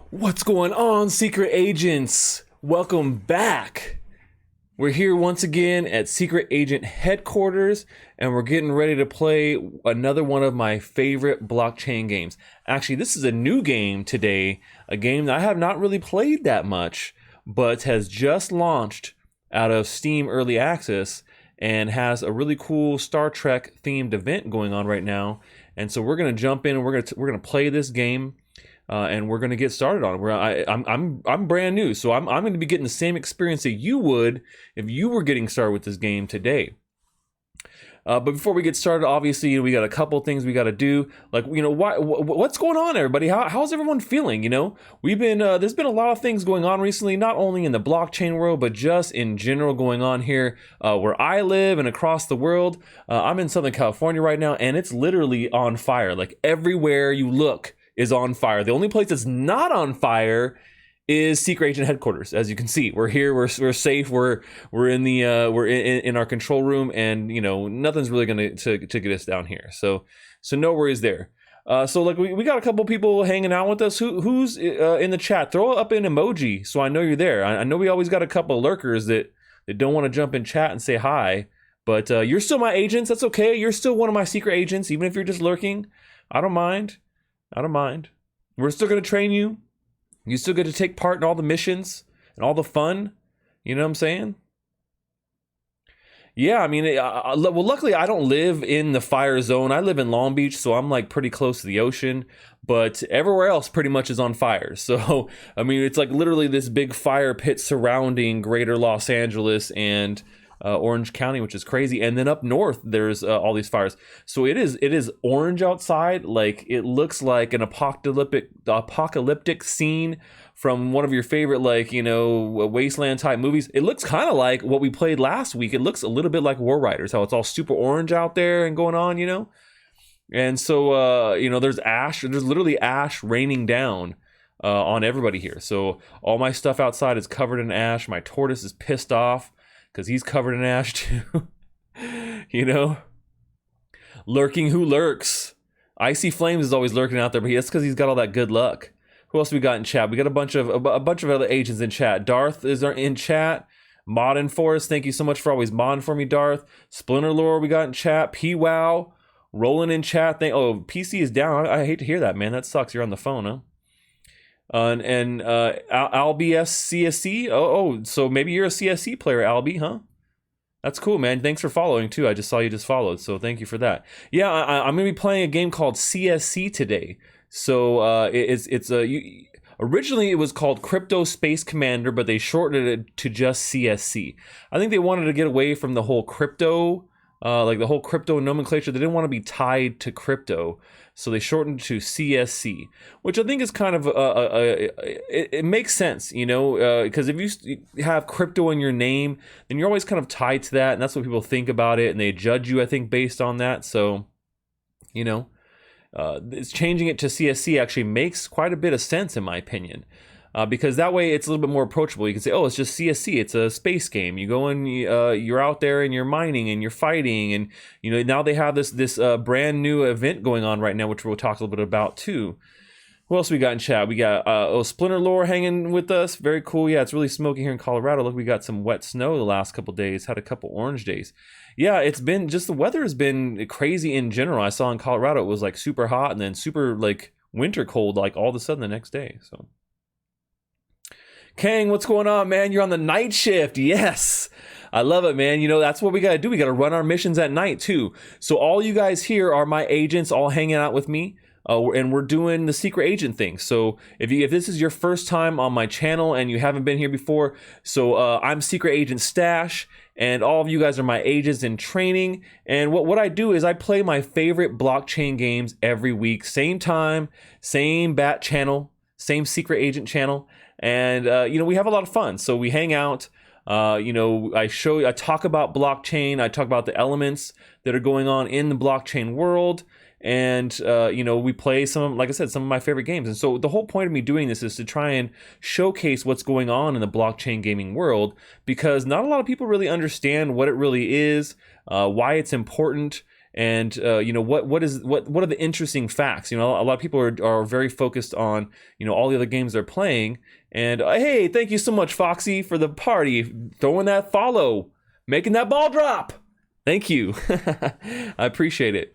What's going on, secret agents? Welcome back. We're here once again at Secret Agent Headquarters, and we're getting ready to play another one of my favorite blockchain games. Actually, this is a new game today, a game that I have not really played that much, but has just launched out of Steam Early Access and has a really cool Star Trek themed event going on right now. And so we're gonna jump in and we're gonna play this game. And we're going to get started on it. I'm brand new, so I'm going to be getting the same experience that you would if you were getting started with this game today. But before we get started, obviously, we got a couple things we got to do. Like, what's going on, everybody? How's everyone feeling? We've been there's been a lot of things going on recently, not only in the blockchain world, but just in general going on here where I live and across the world. I'm in Southern California right now, and it's literally on fire. Like everywhere you look is on fire. The only place that's not on fire is Secret Agent Headquarters. As you can see, we're here. We're safe. We're in the we're in our control room, and nothing's really going to get us down here. So no worries there. So like we got a couple people hanging out with us. Who's in the chat? Throw up an emoji so I know you're there. I know we always got a couple of lurkers that don't want to jump in chat and say hi, but you're still my agents. That's okay. You're still one of my secret agents, even if you're just lurking. I don't mind. We're still going to train you. You still get to take part in all the missions and all the fun. You know what I'm saying? Yeah, I mean, well, luckily I don't live in the fire zone. I live in Long Beach, so I'm like pretty close to the ocean. But everywhere else pretty much is on fire. So, I mean, it's like literally this big fire pit surrounding greater Los Angeles and Orange County, which is crazy. And then up north there's all these fires, so it is orange outside. Like it looks like an apocalyptic scene from one of your favorite wasteland type movies. It looks kind of like what we played last week. It looks a little bit like War Riders, how it's all super orange out there and going on, and so there's literally ash raining down on everybody here. So all my stuff outside is covered in ash. My tortoise is pissed off because he's covered in ash too. Lurking who lurks. Icy Flames is always lurking out there, but that's because he's got all that good luck. Who else we got in chat? We got a bunch of other agents in chat. Darth is in chat. Modding for us. Thank you so much for always modding for me, Darth. Splinter Lore we got in chat. PWow rolling in chat. PC is down. I hate to hear that, man. That sucks. You're on the phone, huh? And Albs CSC. So maybe you're a CSC player, Albie, huh? That's cool, man. Thanks for following too. I just saw you just followed, so thank you for that. Yeah, I'm gonna be playing a game called CSC today. So originally it was called Crypto Space Commander, but they shortened it to just CSC. I think they wanted to get away from the whole crypto. The whole crypto nomenclature. They didn't want to be tied to crypto, so they shortened to CSC, which I think is kind of it makes sense, because if you have crypto in your name, then you're always kind of tied to that, and that's what people think about it, and they judge you, I think, based on that. So, it's changing it to CSC actually makes quite a bit of sense in my opinion. Because that way it's a little bit more approachable. You can say, oh, it's just CSC. It's a space game. You go and you're out there and you're mining and you're fighting. And, now they have this brand new event going on right now, which we'll talk a little bit about too. Who else we got in chat? We got Splinter Lore hanging with us. Very cool. Yeah, it's really smoky here in Colorado. Look, we got some wet snow the last couple days. Had a couple orange days. Yeah, it's been just the weather has been crazy in general. I saw in Colorado it was like super hot and then super like winter cold like all of a sudden the next day. So. Kang, what's going on, man? You're on the night shift. Yes. I love it, man. That's what we got to do. We got to run our missions at night, too. So all you guys here are my agents all hanging out with me. And we're doing the secret agent thing. So if this is your first time on my channel and you haven't been here before, so I'm Secret Agent Stache, and all of you guys are my agents in training. And what I do is I play my favorite blockchain games every week. Same time, same bat channel, same secret agent channel. And we have a lot of fun. So we hang out. I talk about blockchain. I talk about the elements that are going on in the blockchain world. And we play some of my favorite games. And so the whole point of me doing this is to try and showcase what's going on in the blockchain gaming world, because not a lot of people really understand what it really is, why it's important, and you know, what are the interesting facts. You know, a lot of people are very focused on, you know, all the other games they're playing. And hey, thank you so much, Foxy, for the party, throwing that follow, making that ball drop. Thank you. I appreciate it.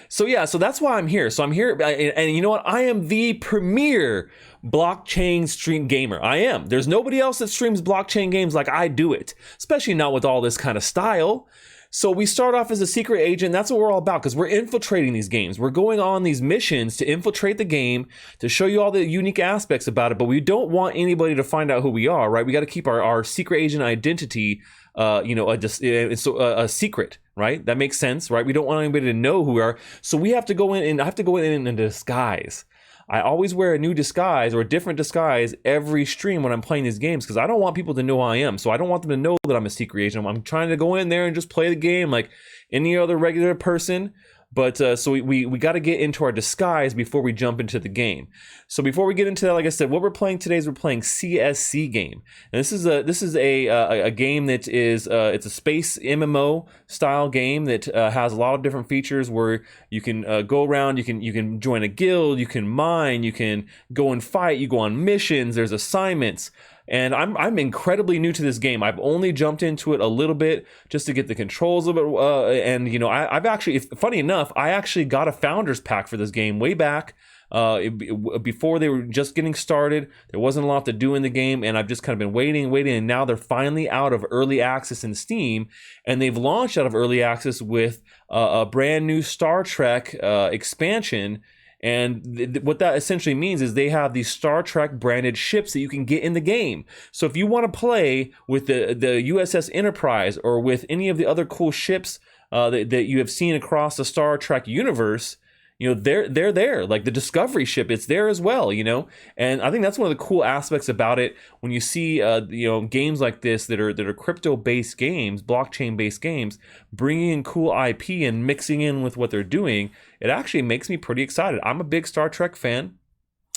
So yeah, so that's why I'm here. So I'm here, and you know what? I am the premier blockchain stream gamer. I am. There's nobody else that streams blockchain games like I do it, especially not with all this kind of style. So we start off as a secret agent. That's what we're all about, because we're infiltrating these games. We're going on these missions to infiltrate the game, to show you all the unique aspects about it, but we don't want anybody to find out who we are, right? We got to keep our secret agent identity, you know, a secret, right? That makes sense, right? We don't want anybody to know who we are. So we have to go in, and I have to go in a disguise. I always wear a new disguise or a different disguise every stream when I'm playing these games, because I don't want people to know who I am. So I don't want them to know that I'm a secret agent. I'm trying to go in there and just play the game like any other regular person. But so we got to get into our disguise before we jump into the game. So before we get into that, like I said, what we're playing today is we're playing CSC game. And this is a game that is it's a space MMO style game that has a lot of different features where you can go around, you can join a guild, you can mine, you can go and fight, you go on missions, there's assignments. And I'm incredibly new to this game. I've only jumped into it a little bit just to get the controls a bit. And you know, I've actually, funny enough, I actually got a founders pack for this game way back before they were just getting started. There wasn't a lot to do in the game, and I've just kind of been waiting, and now they're finally out of early access in Steam, and they've launched out of early access with a brand new Star Trek expansion. And what that essentially means is they have these Star Trek branded ships that you can get in the game. So if you want to play with the USS Enterprise or with any of the other cool ships that you have seen across the Star Trek universe, you know, they're there. Like the Discovery ship, it's there as well, you know. And I think that's one of the cool aspects about it. When you see you know, games like this that are crypto based games, blockchain based games, bringing in cool IP and mixing in with what they're doing, it actually makes me pretty excited. I'm a big Star Trek fan,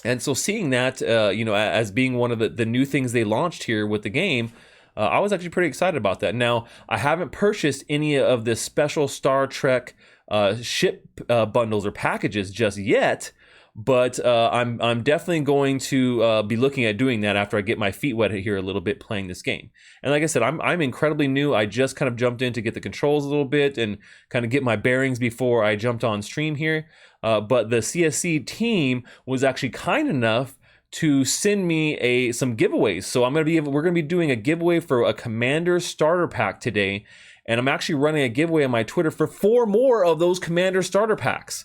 and so seeing that you know, as being one of the new things they launched here with the game, I was actually pretty excited about that. Now, I haven't purchased any of the special Star Trek ship bundles or packages just yet, but I'm definitely going to be looking at doing that after I get my feet wet here a little bit playing this game. And like I said, I'm incredibly new. I just kind of jumped in to get the controls a little bit and kind of get my bearings before I jumped on stream here. But the CSC team was actually kind enough to send me some giveaways. So we're gonna be doing a giveaway for a Commander starter pack today. And I'm actually running a giveaway on my Twitter for 4 more of those Commander starter packs.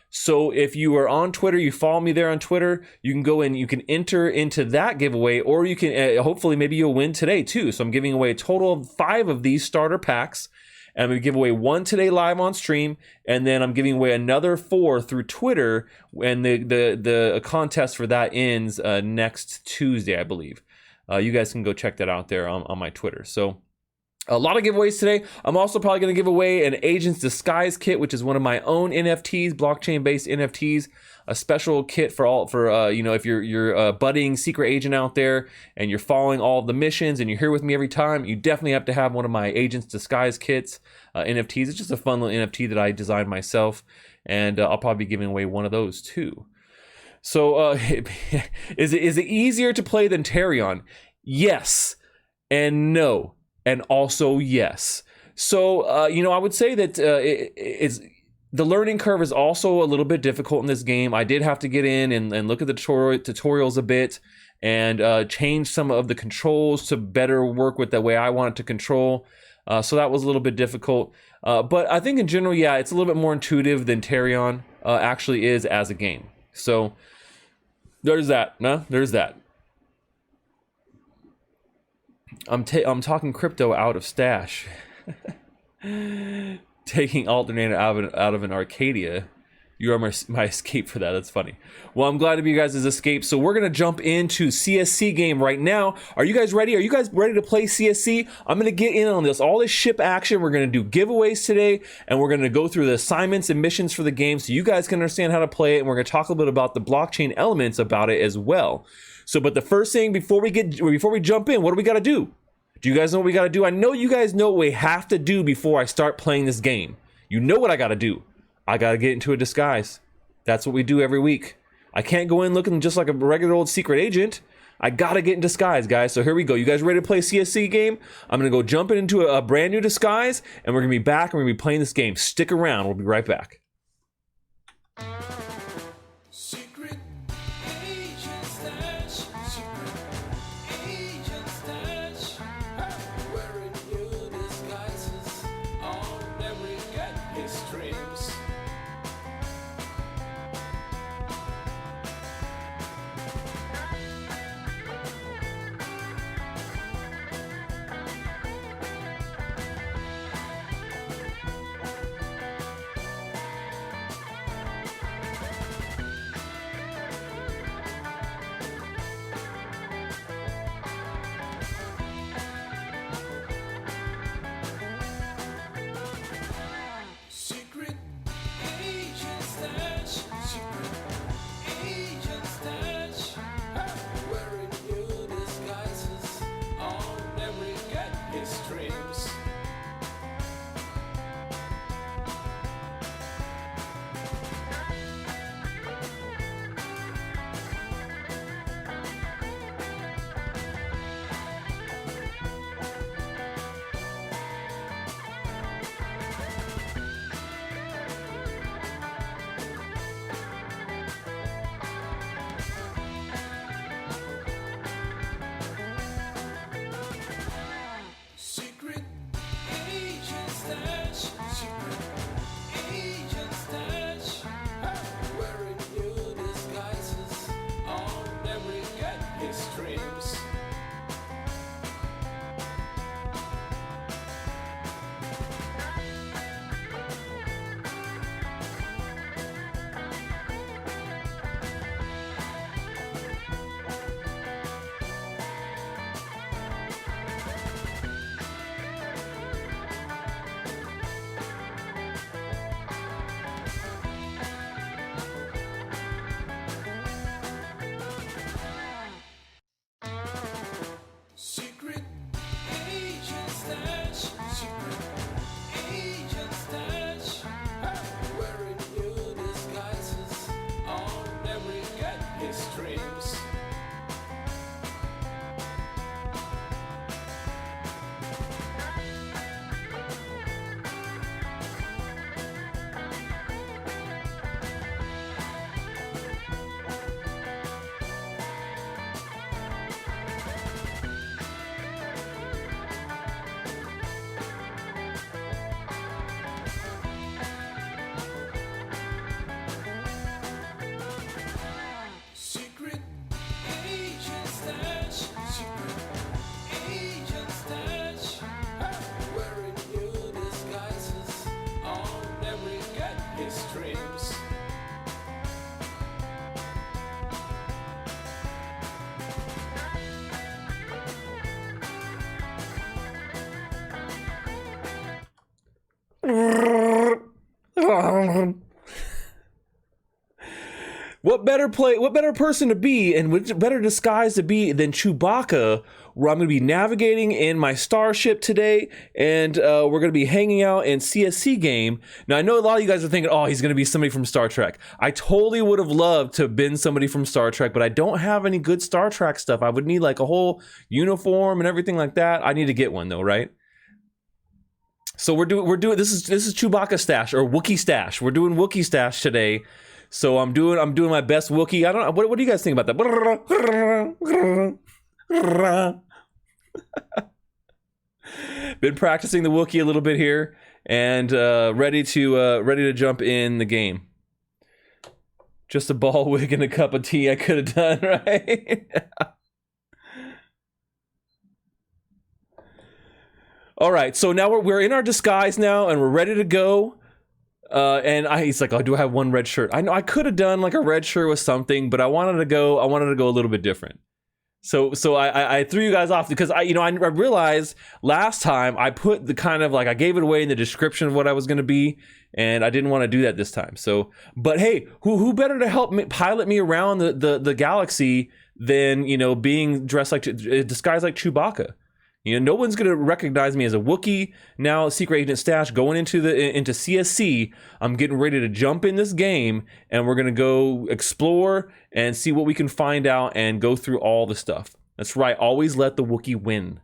So if you are on Twitter, you follow me there on Twitter, you can go and you can enter into that giveaway, or you can hopefully maybe you'll win today too. So I'm giving away a total of 5 of these starter packs. And I'm going to give away 1 today live on stream, and then I'm giving away another 4 through Twitter, and the contest for that ends next Tuesday, I believe. You guys can go check that out there on my Twitter. So a lot of giveaways today. I'm also probably going to give away an Agent's Disguise kit, which is one of my own NFTs, blockchain-based NFTs. A special kit for you know, if you're a budding secret agent out there and you're following all of the missions and you're here with me every time, you definitely have to have one of my Agent's Disguise kits, NFTs. It's just a fun little NFT that I designed myself, and I'll probably be giving away one of those too. So is it easier to play than Tarion? Yes and no. And also, yes. So, you know, I would say that the learning curve is also a little bit difficult in this game. I did have to get in and look at the tutorials a bit and change some of the controls to better work with the way I want it to control. So that was a little bit difficult. But I think in general, yeah, it's a little bit more intuitive than Tarion actually is as a game. So there's that. No, there's that. I'm talking crypto out of Stache. Taking alternator out of an Arcadia. You are my escape for that. That's funny. Well, I'm glad to be you guys' escape. So we're going to jump into CSC game right now. Are you guys ready? Are you guys ready to play CSC? I'm going to get in on this. All this ship action. We're going to do giveaways today. And we're going to go through the assignments and missions for the game so you guys can understand how to play it. And we're going to talk a little bit about the blockchain elements about it as well. So, but the first thing before we jump in, what do we got to do? Do you guys know what we got to do? I know you guys know what we have to do before I start playing this game. you know what I gotta do. I gotta get into a disguise. That's what we do every week. I can't go in looking just like a regular old secret agent. I gotta get in disguise, guys. So here we go. You guys ready to play a CSC game? I'm gonna go jumping into a brand new disguise, and we're gonna be back, and we're gonna be playing this game. Stick around. We'll be right back. Secret agent stash, secret agent stash, wearing new disguises, I'll never get his dreams. Secret agent stash, secret agent stash, wearing new disguises, I'll never get his dreams. Secret agent stash, secret agent stash, wearing new disguises, I'll never get his dreams. Secret agent stash, secret agent stash, wearing new disguises, I'll never get his dreams. Secret agent stash, secret agent stash, wearing new disguises, I'll never get his dreams. What better person to be, and which better disguise to be than Chewbacca, where I'm going to be navigating in my starship today, and we're going to be hanging out in CSC game. Now, I know a lot of you guys are thinking, oh, he's going to be somebody from Star Trek. I totally would have loved to have been somebody from Star Trek, but I don't have any good Star Trek stuff. I would need like a whole uniform and everything like that. I need to get one though, right? So we're doing this is Chewbacca stash or Wookiee stash. We're doing Wookiee stash today. So I'm doing my best Wookiee. I don't know what do you guys think about that? Been practicing the Wookiee a little bit here, and ready to jump in the game. Just a ball wig and a cup of tea I could have done, right? All right, so now we're in our disguise now, and we're ready to go. And he's like, oh, do I have one red shirt? I know I could have done like a red shirt with something, but I wanted to go a little bit different. So I threw you guys off because I realized last time I put the kind of like, I gave it away in the description of what I was going to be, and I didn't want to do that this time. So, but hey, who better to help me pilot me around the galaxy than, being dressed like, disguised like Chewbacca? You know, no one's gonna recognize me as a Wookiee. Now, Secret Agent Stache going into CSC. I'm getting ready to jump in this game, and we're gonna go explore and see what we can find out and go through all the stuff. That's right. Always let the Wookiee win.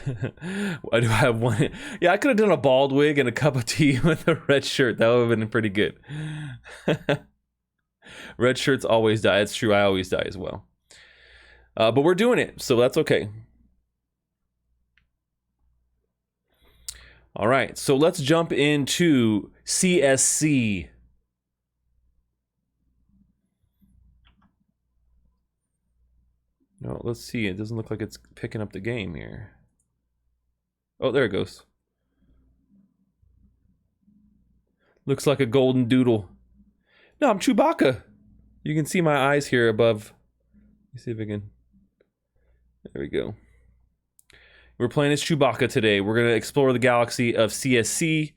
I do have one. Yeah, I could have done a bald wig and a cup of tea with a red shirt. That would have been pretty good. Red shirts always die. It's true. I always die as well. But we're doing it, so that's okay. All right, so let's jump into CSC. No, let's see. It doesn't look like it's picking up the game here. Oh, there it goes. Looks like a golden doodle. No, I'm Chewbacca. You can see my eyes here above. Let me see if I can. There we go. We're playing as Chewbacca today. We're going to explore the galaxy of CSC,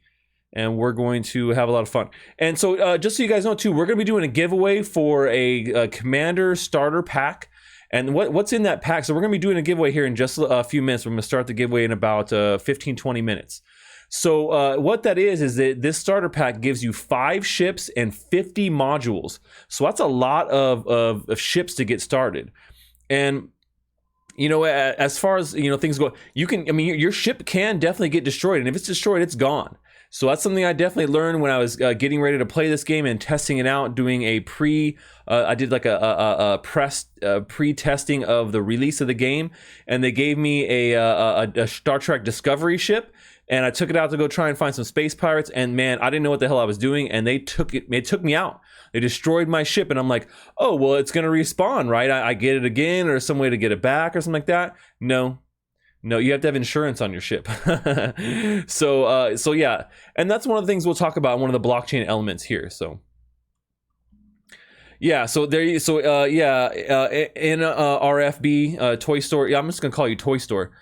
and we're going to have a lot of fun. And so, just so you guys know, too, we're going to be doing a giveaway for a Commander starter pack. And what's in that pack? So we're going to be doing a giveaway here in just a few minutes. We're going to start the giveaway in about 15-20 minutes. So what that is that this starter pack gives you 5 ships and 50 modules. So that's a lot of ships to get started. And you know, as far as, you know, things go, you can, I mean, your ship can definitely get destroyed, and if it's destroyed, it's gone. So that's something I definitely learned when I was getting ready to play this game and testing it out, doing a I did like a pre-testing of the release of the game, and they gave me a Star Trek Discovery ship, and I took it out to go try and find some space pirates, and man, I didn't know what the hell I was doing, and they took me out. They destroyed my ship, and I'm like, oh, well, it's gonna respawn, right? I get it again, or some way to get it back, or something like that. No, you have to have insurance on your ship. So yeah, and that's one of the things we'll talk about, one of the blockchain elements here. So yeah, so there you, so in RFB Toy Store. Yeah, I'm just gonna call you Toy Store.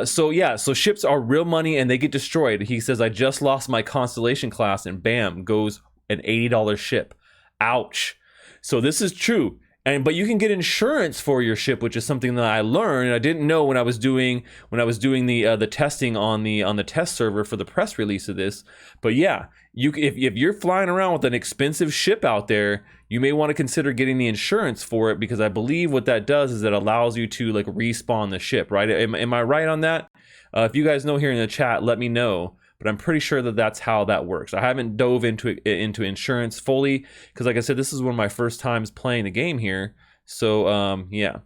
So yeah, so ships are real money and they get destroyed. He says, I just lost my Constellation class, and bam, goes an $80 ship. Ouch. So this is true. But you can get insurance for your ship, which is something that I learned. I didn't know when I was doing the testing on the test server for the press release of this. But yeah, if you're flying around with an expensive ship out there, you may want to consider getting the insurance for it, because I believe what that does is it allows you to like respawn the ship, right? Am I right on that? If you guys know here in the chat, let me know. But I'm pretty sure that that's how that works. I haven't dove into insurance fully, because like I said, this is one of my first times playing the game here. So yeah.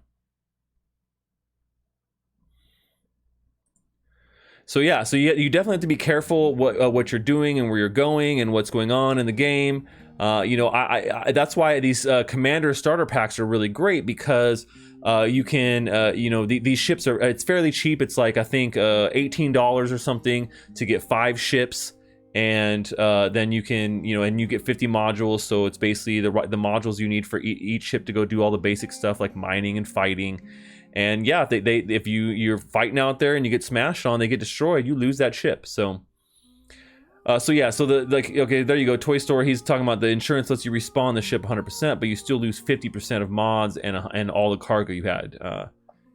So yeah, so you definitely have to be careful what you're doing and where you're going and what's going on in the game. You know, I that's why these Commander starter packs are really great, because you can, you know, these ships are, it's fairly cheap. It's like, I think, $18 or something to get 5 ships. And then you can, you know, and you get 50 modules. So it's basically the modules you need for each ship to go do all the basic stuff like mining and fighting. And yeah, if you're fighting out there and you get smashed on, they get destroyed, you lose that ship. So yeah, so okay, there you go, Toy Store. He's talking about the insurance lets you respawn the ship 100%, but you still lose 50% of mods and all the cargo you had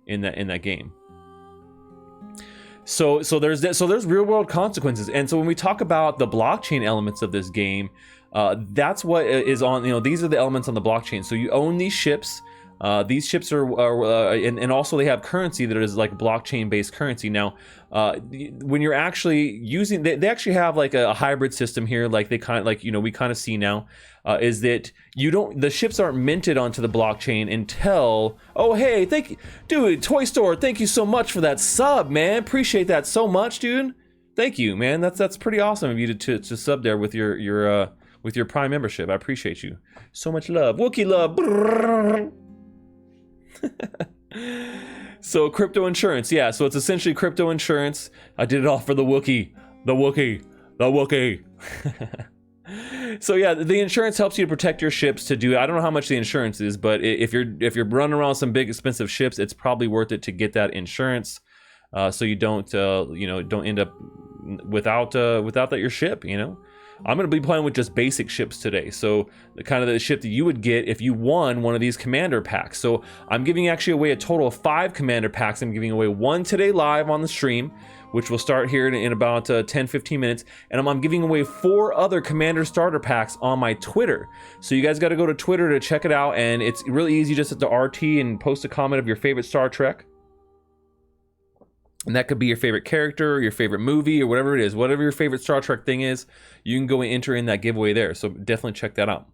in that game. So there's real world consequences, and so when we talk about the blockchain elements of this game, that's what is on. You know, these are the elements on the blockchain. So you own these ships. These ships are and also they have currency that is like blockchain based currency. Now, when you're actually using, they actually have like a hybrid system here, like they kind of like, you know, we kind of see now, is that the ships aren't minted onto the blockchain until, oh, hey, thank you, dude, Toy Store, thank you so much for that sub, man. Appreciate that so much, dude. Thank you, man. That's pretty awesome of you to sub there with your Prime membership. I appreciate you. So much love. Wookiee love. So crypto insurance, yeah, so it's essentially crypto insurance. I did it all for the Wookiee. So yeah, the insurance helps you to protect your ships to do, I don't know how much the insurance is, but if you're running around with some big expensive ships, it's probably worth it to get that insurance, so you don't you know, don't end up without your ship, you know. I'm going to be playing with just basic ships today. So the kind of the ship that you would get if you won one of these commander packs. So I'm giving actually away a total of 5 commander packs. I'm giving away 1 today live on the stream, which will start here in about 10-15 minutes, and I'm giving away 4 other commander starter packs on my Twitter. So you guys got to go to Twitter to check it out, and it's really easy. Just at the RT and post a comment of your favorite Star Trek, and that could be your favorite character, your favorite movie, or whatever it is. Whatever your favorite Star Trek thing is, you can go and enter in that giveaway there. So definitely check that out.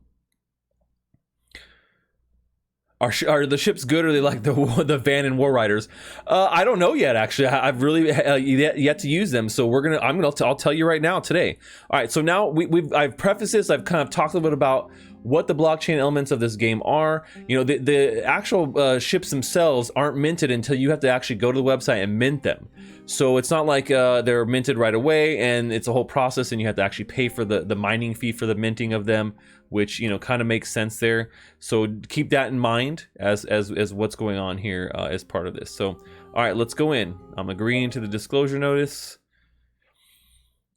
Are the ships good, or are they like the Van and War Riders? I don't know yet. Actually, I've really yet to use them. So I'll tell you right now today. All right. So now I've prefaced this. I've kind of talked a little bit about what the blockchain elements of this game are. You know, the actual ships themselves aren't minted until you have to actually go to the website and mint them. So it's not like they're minted right away, and it's a whole process, and you have to actually pay for the mining fee for the minting of them, which, you know, kind of makes sense there. So keep that in mind as what's going on here as part of this. So all right, let's go in. I'm agreeing to the disclosure notice.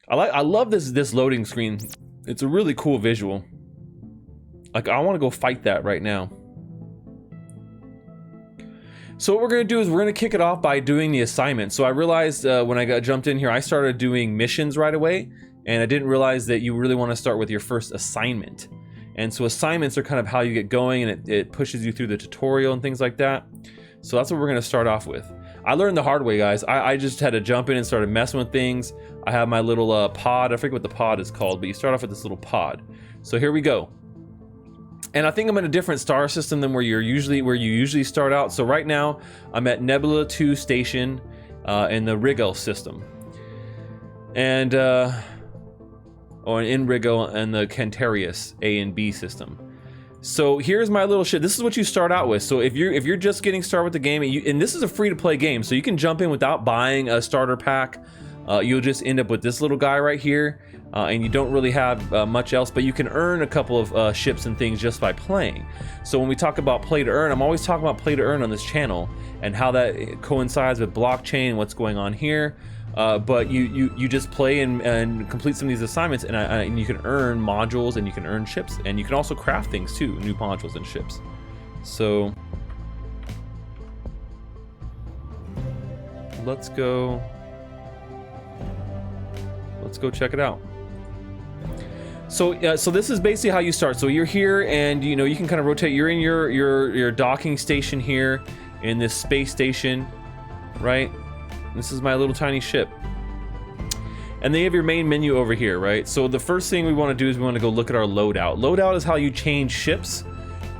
I love this loading screen. It's a really cool visual. Like, I want to go fight that right now. So what we're going to do is we're going to kick it off by doing the assignment. So I realized when I jumped in here, I started doing missions right away, and I didn't realize that you really want to start with your first assignment. And so assignments are kind of how you get going, and it pushes you through the tutorial and things like that. So that's what we're going to start off with. I learned the hard way, guys. I just had to jump in and started messing with things. I have my little pod. I forget what the pod is called, but you start off with this little pod. So here we go. And I think I'm in a different star system than where you usually start out. So right now I'm at Nebula 2 station in the Rigel system, and or in Rigel and the Cantarius A and B system. So here's my little shit. This is what you start out with. So if you're just getting started with the game, and this is a free to play game, so you can jump in without buying a starter pack. You'll just end up with this little guy right here. And you don't really have much else, but you can earn a couple of ships and things just by playing. So when we talk about play to earn, I'm always talking about play to earn on this channel and how that coincides with blockchain and what's going on here. But you just play and complete some of these assignments, and you can earn modules, and you can earn ships, and you can also craft things too, new modules and ships. So let's go check it out. So this is basically how you start. So you're here, and you know, you can kind of rotate. You're in your docking station here in this space station, right? This is my little tiny ship. And then you have your main menu over here, right? So the first thing we want to do is we want to go look at our loadout. Loadout is how you change ships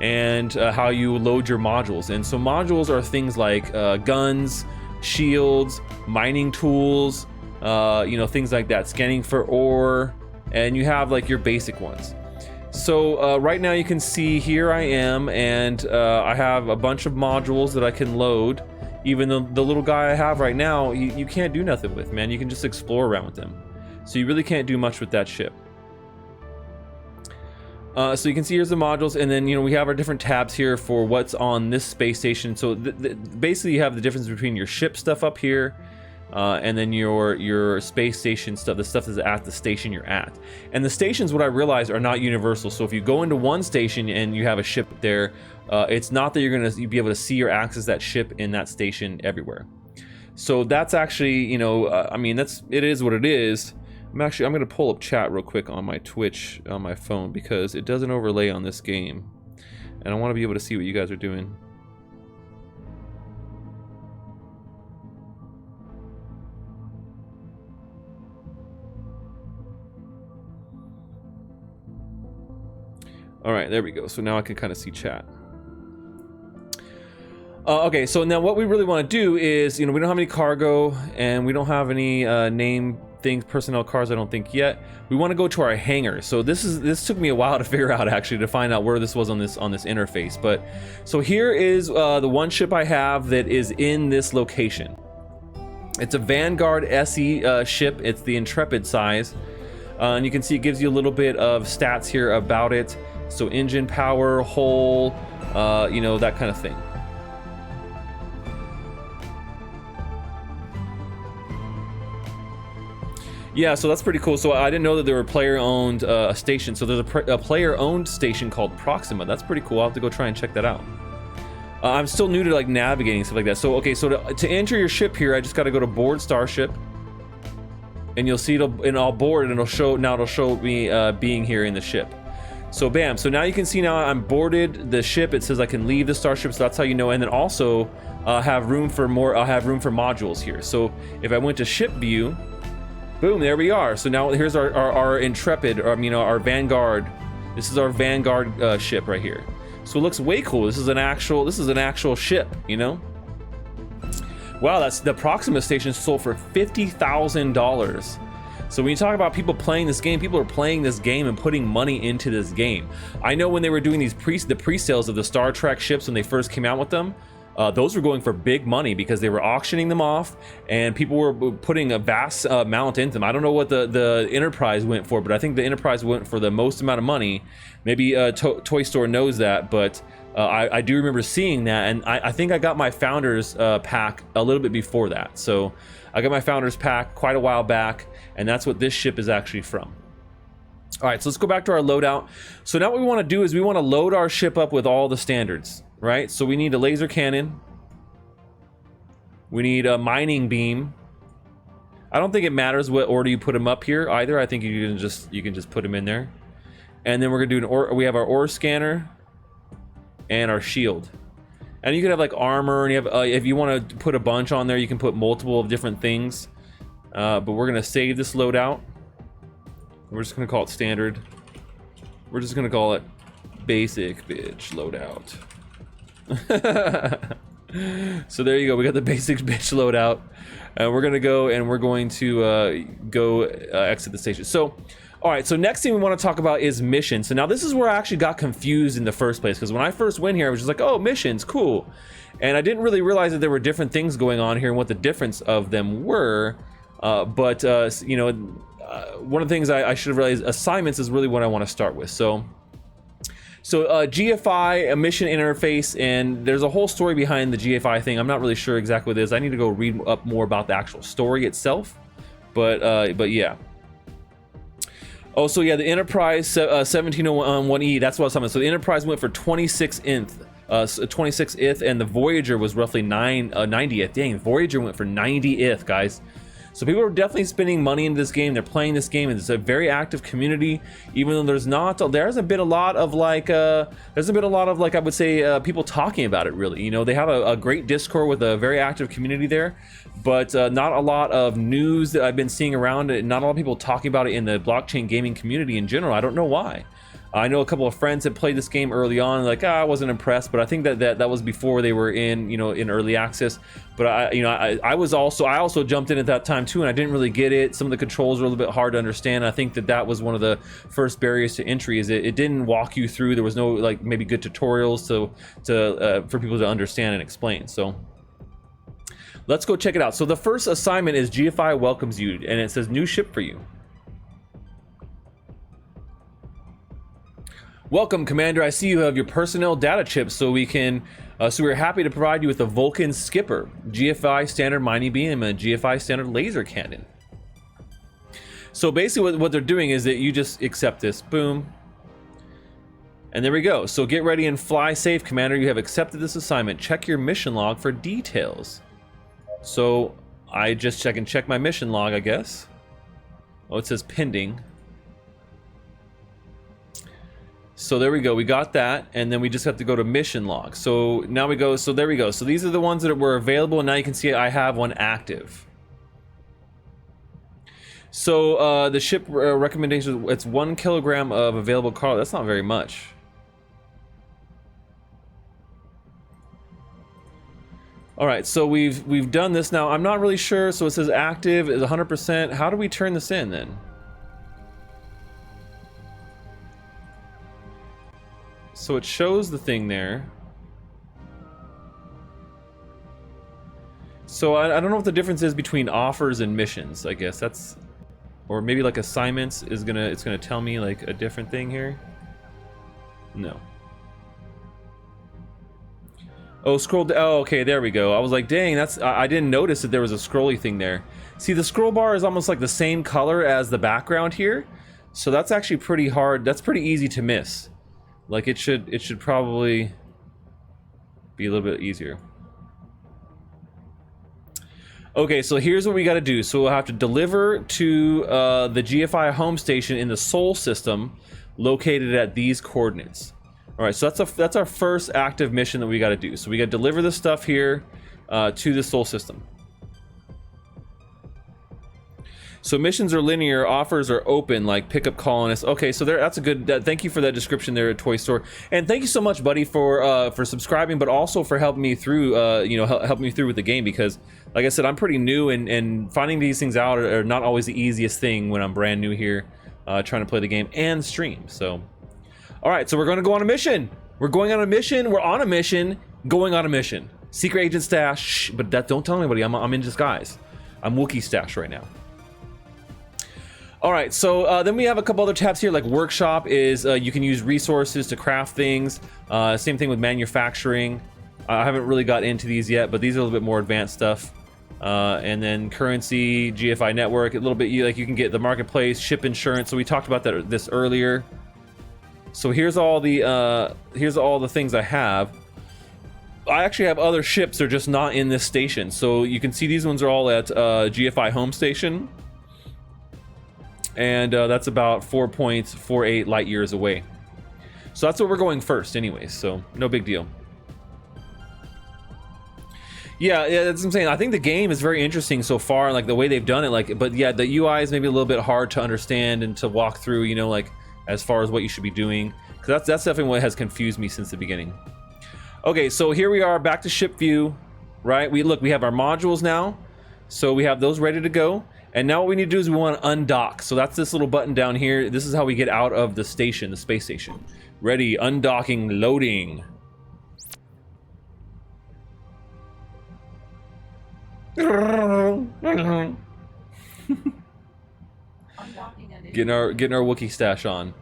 and how you load your modules. And so modules are things like guns, shields, mining tools, you know, things like that, scanning for ore, and you have like your basic ones. So right now you can see here I am, and I have a bunch of modules that I can load. Even though the little guy I have right now, you can't do nothing with, man. You can just explore around with him. So you really can't do much with that ship. So you can see here's the modules, and then, you know, we have our different tabs here for what's on this space station. So basically you have the difference between your ship stuff up here, and then your space station stuff, the stuff that's at the station you're at. And the stations, what I realized, are not universal. So if you go into one station and you have a ship there, it's not that you're going to be able to see or access that ship in that station everywhere. So that's actually, you know, I mean, it is what it is. I'm going to pull up chat real quick on my Twitch on my phone, because it doesn't overlay on this game, and I want to be able to see what you guys are doing. All right, there we go. So now I can kind of see chat. Okay, so now what we really want to do is, you know, we don't have any cargo, and we don't have any name things, personnel cars, I don't think yet. We want to go to our hangar. So this took me a while to figure out, actually, to find out where this was on this interface. But so here is the one ship I have that is in this location. It's a Vanguard SE ship. It's the Intrepid size, and you can see it gives you a little bit of stats here about it. So engine power, hull, you know, that kind of thing. Yeah, so that's pretty cool. So I didn't know that there were player-owned stations. So there's a player-owned station called Proxima. That's pretty cool. I'll have to go try and check that out. I'm still new to like navigating stuff like that. So okay, so to enter your ship here, I just got to go to board starship, and you'll see I'll board, and it'll show me being here in the ship. So bam. So now you can see now I'm boarded the ship. It says I can leave the starship, so that's how you know. And then also have room for more. I'll have room for modules here. So if I went to ship view. Boom, there we are. So now here's our Intrepid, or our Vanguard. This is our Vanguard ship right here. So it looks way cool. This is an actual ship, you know? Wow, that's the Proxima station sold for $50,000. So when you talk about people playing this game, people are playing this game and putting money into this game. I know when they were doing the pre-sales of the Star Trek ships when they first came out with them, those were going for big money because they were auctioning them off and people were putting a vast amount into them. I don't know what the Enterprise went for, but I think the Enterprise went for the most amount of money. Maybe Toy Store knows that, but I do remember seeing that, and I think I got my Founders pack a little bit before that. So I got my Founders pack quite a while back, and that's what this ship is actually from. All right, so let's go back to our loadout. So now what we want to do is we want to load our ship up with all the standards. Right, so we need a laser cannon. We need a mining beam. I don't think it matters what order you put them up here either. I think you can just put them in there. And then we're gonna do we have our ore scanner and our shield. And you can have like armor, and you have if you want to put a bunch on there, you can put multiple of different things. But we're gonna save this loadout. We're just gonna call it standard. We're just gonna call it basic bitch loadout. So there you go, we got the basic bitch loadout. We're gonna go and we're going to exit the station. So all right, so next thing we want to talk about is missions. So now this is where I actually got confused in the first place, because when I first went here I was just like, oh, missions, cool, and I didn't really realize that there were different things going on here and what the difference of them were. You know, one of the things I should have realized, assignments is really what I want to start with. So GFI, a mission interface, and there's a whole story behind the GFI thing. I'm not really sure exactly what it is. I need to go read up more about the actual story itself. But yeah. Oh, so yeah, the Enterprise 1701E, that's what I was talking about. So the Enterprise went for 26th, and the Voyager was roughly 90th. Dang, Voyager went for 90th, guys. So people are definitely spending money into this game. They're playing this game, and it's a very active community. Even though there hasn't been a lot of like, I would say, people talking about it really. You know, they have a great Discord with a very active community there, but not a lot of news that I've been seeing around it. Not a lot of people talking about it in the blockchain gaming community in general. I don't know why. I know a couple of friends that played this game early on, like, I wasn't impressed, but I think that was before they were in early access. But I also jumped in at that time too, and I didn't really get it. Some of the controls were a little bit hard to understand. I think that was one of the first barriers to entry, is it didn't walk you through. There was no like maybe good tutorials for people to understand and explain. So let's go check it out. So the first assignment is GFI welcomes you, and it says new ship for you. Welcome, Commander. I see you have your personnel data chips, so we're happy to provide you with a Vulcan Skipper, GFI standard mining beam, and a GFI standard laser cannon. So basically what they're doing is that you just accept this, boom, and there we go. So get ready and fly safe, Commander. You have accepted this assignment. Check your mission log for details. So I just check my mission log, I guess. Oh, it says pending. So there we go, we got that, and then we just have to go to mission log. So now we go, so there we go. So these are the ones that were available, and now you can see I have one active. So the ship recommendation, it's 1 kilogram of available cargo. That's not very much. All right, so we've done this now. I'm not really sure, so it says active is 100%. How do we turn this in then? So it shows the thing there. So I don't know what the difference is between offers and missions. I guess that's, or maybe like assignments it's gonna tell me like a different thing here. No. Oh, scroll. Oh, okay, there we go. I was like, dang, that's. I didn't notice that there was a scrolly thing there. See, the scroll bar is almost like the same color as the background here, so that's actually pretty hard. That's pretty easy to miss. Like it should probably be a little bit easier. Okay, so here's what we got to do. So we'll have to deliver to the GFI home station in the Sol system, located at these coordinates. All right, so that's our first active mission that we got to do. So we got to deliver the stuff here to the Sol system. So missions are linear, offers are open, like pick up colonists. Okay, so there, that's a good. Thank you for that description there at Toy Store, and thank you so much, buddy, for subscribing, but also for helping me through. You know, helping me through with the game, because, like I said, I'm pretty new, and finding these things out are not always the easiest thing when I'm brand new here, trying to play the game and stream. So, all right, so we're going to go on a mission. We're going on a mission. We're on a mission. Going on a mission. Secret Agent Stache. Shh, but that don't tell anybody. I'm in disguise. I'm Wookiee Stache right now. All right, so then we have a couple other tabs here, like workshop is you can use resources to craft things. Same thing with manufacturing. I haven't really got into these yet, but these are a little bit more advanced stuff. And then currency, GFI network, a little bit like you can get the marketplace, ship insurance. So we talked about this earlier. So here's all the things I have. I actually have other ships, they're just not in this station. So you can see these ones are all at GFI home station. And that's about 4.48 light years away. So that's what we're going first anyways, so no big deal. Yeah, that's what I'm saying. I think the game is very interesting so far, like the way they've done it, like, but yeah, the UI is maybe a little bit hard to understand and to walk through, you know, like as far as what you should be doing, because that's definitely what has confused me since the beginning. Okay, so here we are back to ship view, right? We have our modules now, so we have those ready to go. And now what we need to do is we want to undock. So that's this little button down here. This is how we get out of the station, the space station. Ready, undocking, loading. Getting our Wookiee Stache on.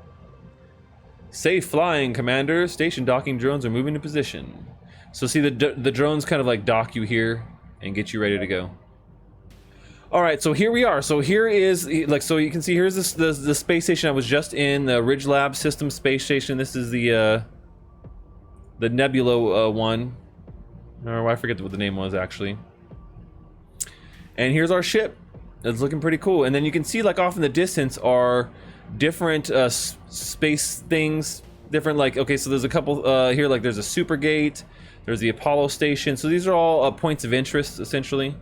Safe flying, Commander. Station docking drones are moving to position. So see, the drones kind of like dock you here and get you ready to go. All right, so here we are. So here is, like, so you can see here's the space station I was just in, the Ridge Lab System space station. This is the Nebula one. Or I forget what the name was actually. And here's our ship. It's looking pretty cool. And then you can see, like, off in the distance are different space things. Different, like, okay, so there's a couple here, like there's a super gate, there's the Apollo station. So these are all points of interest essentially.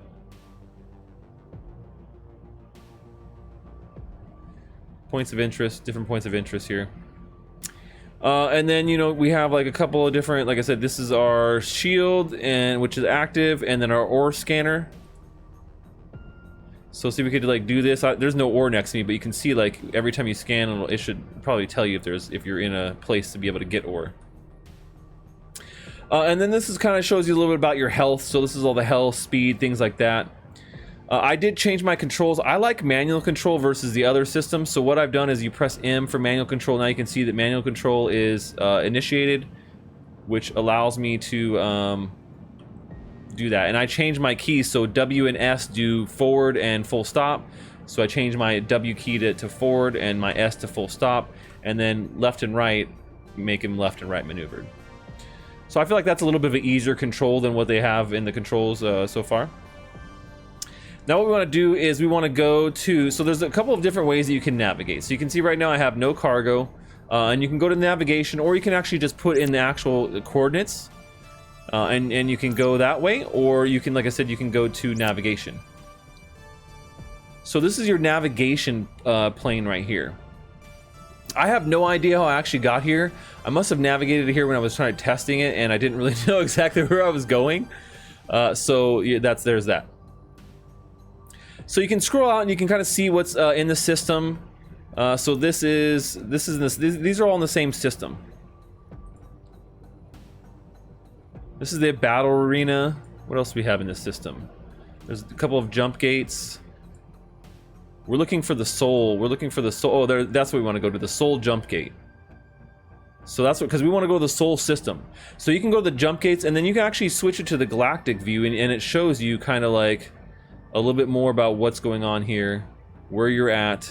Points of interest, different points of interest here. And then, you know, we have like a couple of different, like I said, this is our shield, and which is active, and then our ore scanner. So see, we could like do this. There's no ore next to me, but you can see like every time you scan, it should probably tell you if you're in a place to be able to get ore. And then this is kind of shows you a little bit about your health. So this is all the health, speed, things like that. I did change my controls. I like manual control versus the other system. So what I've done is you press M for manual control. Now you can see that manual control is initiated, which allows me to do that. And I changed my keys. So W and S do forward and full stop. So I changed my W key to forward and my S to full stop. And then left and right, make them left and right maneuvered. So I feel like that's a little bit of an easier control than what they have in the controls so far. Now what we want to do is we want to go to, so there's a couple of different ways that you can navigate. So you can see right now I have no cargo, and you can go to navigation, or you can actually just put in the actual coordinates, and you can go that way, or you can, like I said, you can go to navigation. So this is your navigation plane right here. I have no idea how I actually got here. I must have navigated here when I was trying to testing it, and I didn't really know exactly where I was going. So yeah, there's that. So you can scroll out and you can kind of see what's in the system. So these are all in the same system. This is the battle arena. What else do we have in this system? There's a couple of jump gates. We're looking for the soul. We're looking for the soul. Oh, that's where we want to go to, the soul jump gate. So that's what, because we want to go to the Sol system. So you can go to the jump gates, and then you can actually switch it to the galactic view, and it shows you kind of like a little bit more about what's going on here, where you're at.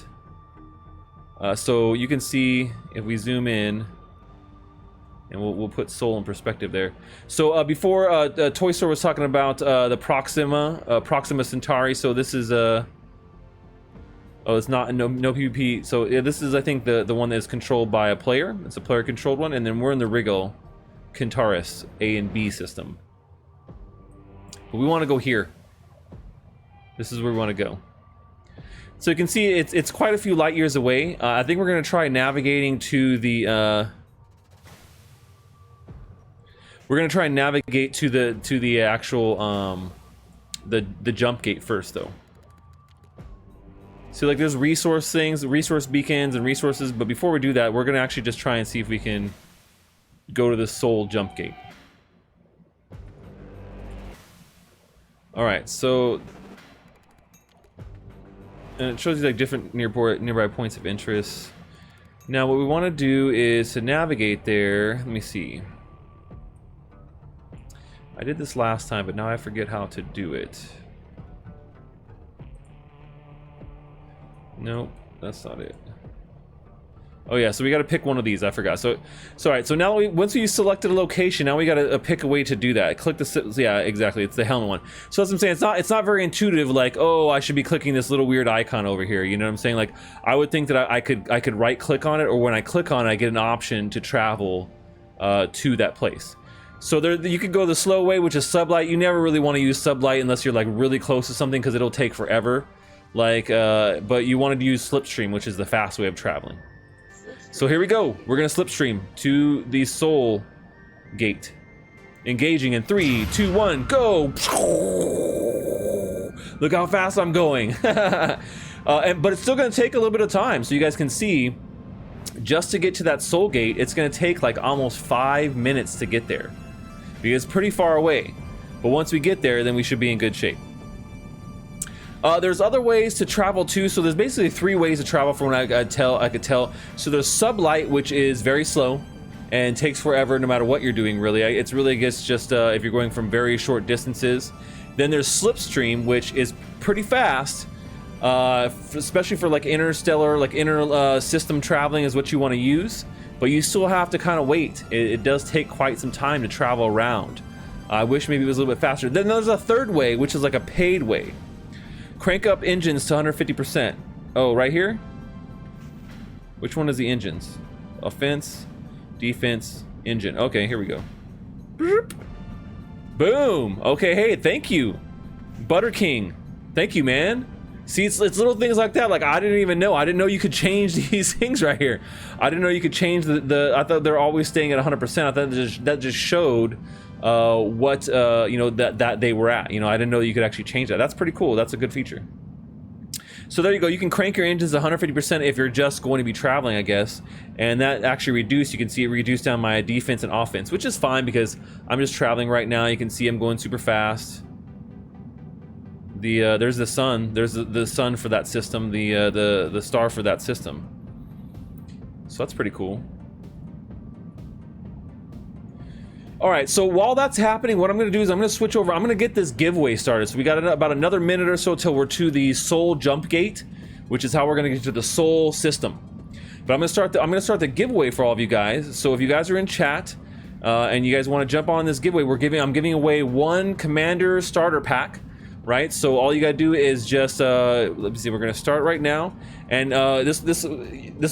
So you can see if we zoom in, and we'll put Sol in perspective there. So before Toy Store was talking about the Proxima Centauri. So this is oh, it's not no PvP. So yeah, this is, I think, the one that is controlled by a player. It's a player controlled one, and then we're in the Rigel Centaurus A and B system. But we want to go here. This is where we want to go. So you can see it's quite a few light years away. I think we're gonna try navigating to the. We're gonna try and navigate to the actual the jump gate first, though. So like there's resource things, resource beacons and resources, but before we do that, we're gonna actually just try and see if we can go to the Sol jump gate. All right, so and it shows you like different nearby points of interest. Now what we want to do is to navigate there. Let me see. I did this last time, but now I forget how to do it. Nope, that's not it. Oh yeah, so we got to pick one of these. I forgot. So all right. So now once we selected a location, now we got to pick a way to do that. Click the, yeah, exactly. It's the helmet one. So that's what I'm saying. It's not very intuitive. Like, oh, I should be clicking this little weird icon over here. You know what I'm saying? Like, I would think that I could right click on it, or when I click on it, I get an option to travel to that place. So there, you could go the slow way, which is sublight. You never really want to use sublight unless you're like really close to something, because it'll take forever. Like, but you wanted to use slipstream, which is the fast way of traveling. So here we go. We're gonna slipstream to the Sol gate. Engaging in 3, 2, 1, go! Look how fast I'm going. But it's still gonna take a little bit of time, so you guys can see. Just to get to that Sol gate, it's gonna take like almost 5 minutes to get there, because it's pretty far away. But once we get there, then we should be in good shape. There's other ways to travel too. So there's basically 3 ways to travel from what I could tell. So there's sublight, which is very slow and takes forever no matter what you're doing, really. It's really, I guess, just if you're going from very short distances. Then there's slipstream, which is pretty fast, especially for like interstellar, like inner system traveling is what you want to use. But you still have to kind of wait. It does take quite some time to travel around. I wish maybe it was a little bit faster. Then there's a 3rd way, which is like a paid way. Crank up engines to 150%. Oh, right here? Which one is the engines? Offense, defense, engine. Okay, here we go. Boom. Okay, hey, thank you, Butter King. Thank you, man. See, it's little things like that. Like, I didn't even know. I didn't know you could change these things right here. I didn't know you could change I thought they're always staying at 100%. I thought that just showed what you know, that they were at. You know, I didn't know you could actually change that. That's pretty cool. That's a good feature. So there you go. You can crank your engines 150% if you're just going to be traveling, I guess. And that actually reduced. You can see it reduced down my defense and offense, which is fine because I'm just traveling right now. You can see I'm going super fast. There's the sun. There's the sun for that system. The star for that system. So that's pretty cool. All right, so while that's happening, what I'm going to do is I'm going to switch over. I'm going to get this giveaway started. So we got about another minute or so till we're to the Sol jump gate, which is how we're going to get to the Sol system. But I'm going to start the giveaway for all of you guys. So if you guys are in chat and you guys want to jump on this giveaway, I'm giving away 1 Commander starter pack, right? So all you got to do is just let me see. We're going to start right now, and this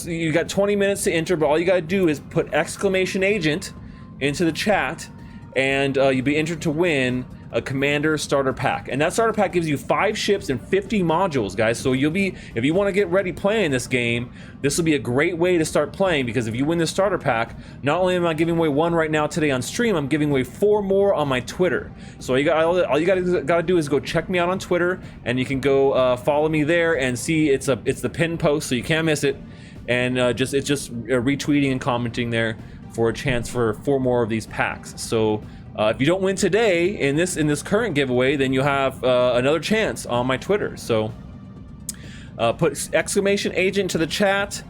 you got 20 minutes to enter. But all you got to do is put ¡Agent into the chat, and you'll be entered to win a Commander starter pack. And that starter pack gives you 5 ships and 50 modules, guys. So you'll be, if you want to get ready playing this game, this will be a great way to start playing, because if you win this starter pack, not only am I giving away 1 right now today on stream, I'm giving away 4 more on my Twitter. So all you got to do is go check me out on Twitter, and you can go follow me there and see it's the pinned post, so you can't miss it. And it's just retweeting and commenting there for a chance for 4 more of these packs. So if you don't win today in this current giveaway, then you have another chance on my Twitter. So put !Agent to the chat,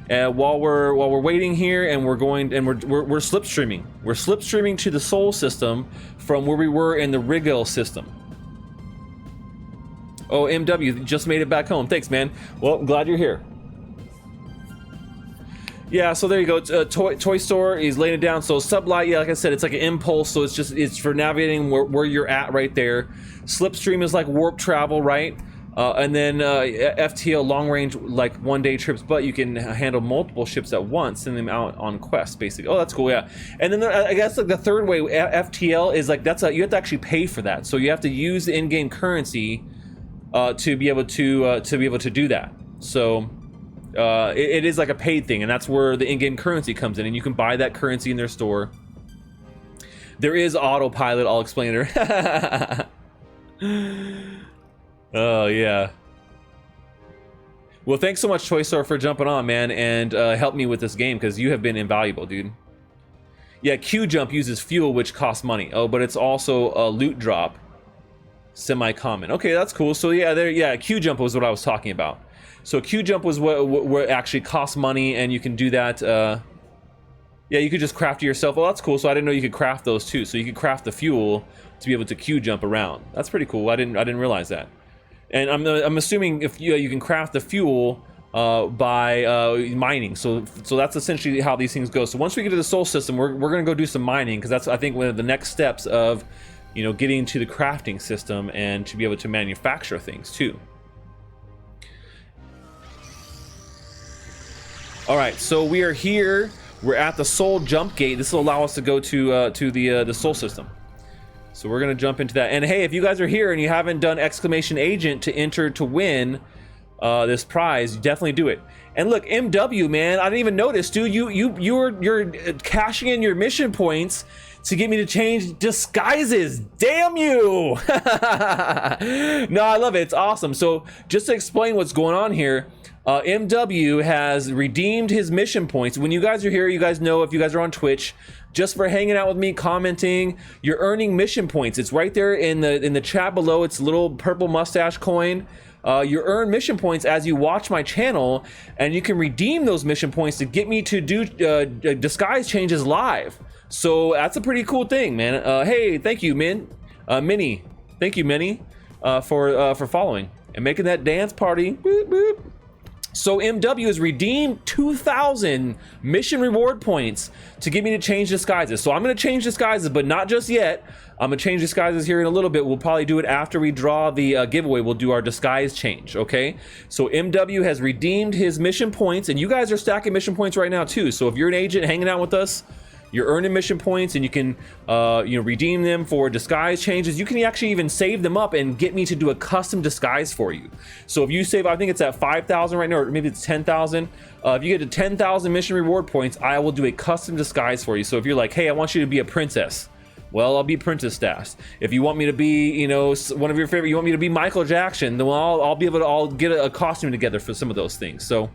while we're waiting here, and we're slipstreaming. We're slipstreaming to the Sol system from where we were in the Rigel system. Oh, MW just made it back home. Thanks, man. Well, I'm glad you're here. Yeah, so there you go. It's a toy store. He's laying it down. So sublight, yeah, like I said, it's like an impulse. So it's for navigating where you're at right there. Slipstream is like warp travel, right? And then FTL, long range, like 1 day trips, but you can handle multiple ships at once, send them out on quests, basically. Oh, that's cool, yeah. And then I guess like the third way, FTL is like you have to actually pay for that. So you have to use the in-game currency to be able to do that. So it is like a paid thing, and that's where the in-game currency comes in, and you can buy that currency in their store. There is autopilot. I'll explain it. Oh yeah. Well, thanks so much, Toy Store, for jumping on, man, and help me with this game, because you have been invaluable, dude. Yeah, Q jump uses fuel, which costs money. Oh, but it's also a loot drop, semi-common. Okay, that's cool. So yeah, Q jump was what I was talking about. So Q jump was what actually costs money, and you can do that. Yeah, you could just craft it yourself. Well, that's cool. So I didn't know you could craft those too. So you could craft the fuel to be able to Q jump around. That's pretty cool. I didn't realize that. And I'm assuming if you can craft the fuel by mining. So that's essentially how these things go. So once we get to the Sol system, we're gonna go do some mining, because that's, I think, one of the next steps of, you know, getting to the crafting system and to be able to manufacture things too. All right, so we are here. We're at the Sol jump gate. This will allow us to go to the Sol system. So we're gonna jump into that. And hey, if you guys are here and you haven't done !agent to enter to win this prize, definitely do it. And look, MW, man, I didn't even notice, dude. You're cashing in your mission points to get me to change disguises. Damn you! No, I love it. It's awesome. So just to explain what's going on here, MW has redeemed his mission points. When you guys are here, you guys know, if you guys are on Twitch, just for hanging out with me, commenting, you're earning mission points. It's right there in the chat below. It's a little purple mustache coin. You earn mission points as you watch my channel, and you can redeem those mission points to get me to do disguise changes live. So that's a pretty cool thing, man. Hey, thank you, Minnie. Thank you, Minnie, for following and making that dance party. Boop, boop. So MW has redeemed 2,000 mission reward points to get me to change disguises. So I'm going to change disguises, but not just yet. I'm going to change disguises here in a little bit. We'll probably do it after we draw the giveaway. We'll do our disguise change, okay? So MW has redeemed his mission points, and you guys are stacking mission points right now too. So if you're an agent hanging out with us, you're earning mission points, and you can redeem them for disguise changes. You can actually even save them up and get me to do a custom disguise for you. So if you save, I think it's at 5,000 right now, or maybe it's 10,000. If you get to 10,000 mission reward points, I will do a custom disguise for you. So if you're like, hey, I want you to be a princess, well, I'll be Princess Stache. If you want me to be, you know, one of your favorite, you want me to be Michael Jackson, then I'll be able to, I'll get a costume together for some of those things. So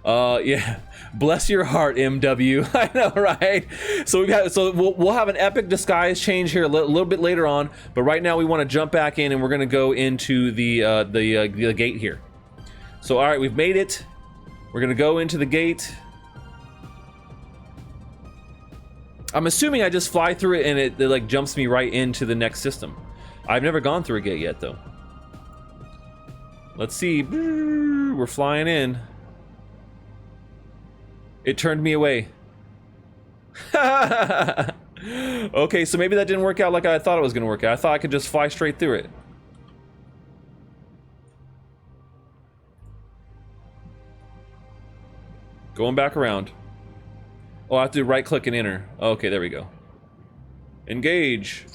yeah, bless your heart, MW. I know, right? So we'll have an epic disguise change here a little bit later on, but right now we want to jump back in, and we're gonna go into the gate here. So all right, we've made it. We're gonna go into the gate. I'm assuming I just fly through it and it like jumps me right into the next system. I've never gone through a gate yet though. Let's see. We're flying in. It turned me away. Okay, so maybe that didn't work out like I thought it was gonna work out. I thought I could just fly straight through it. Going back around. Oh, I have to right click and enter. Okay, there we go. Engage.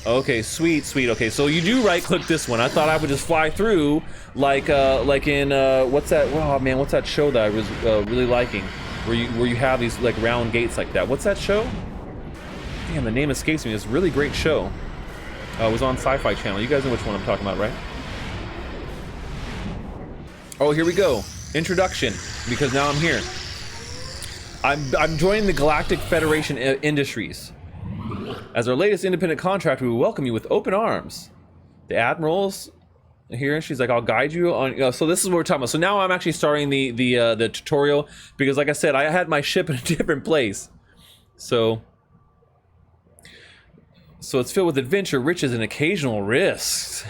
Okay, sweet, sweet. Okay, so you do right click this one. I thought I would just fly through like in what's that? Oh man, what's that show that I was really liking? Where you have these like round gates like that. What's that show? Damn, the name escapes me. It's a really great show. It was on Sci-Fi Channel. You guys know which one I'm talking about, right? Oh, here we go. Introduction, because now I'm here. I'm joining the Galactic Federation Industries. As our latest independent contractor, we welcome you with open arms. The admirals here, and she's like, I'll guide you on. So this is what we're talking about. So now I'm actually starting the tutorial because, like I said, I had my ship in a different place. So it's filled with adventure, riches, and occasional risks.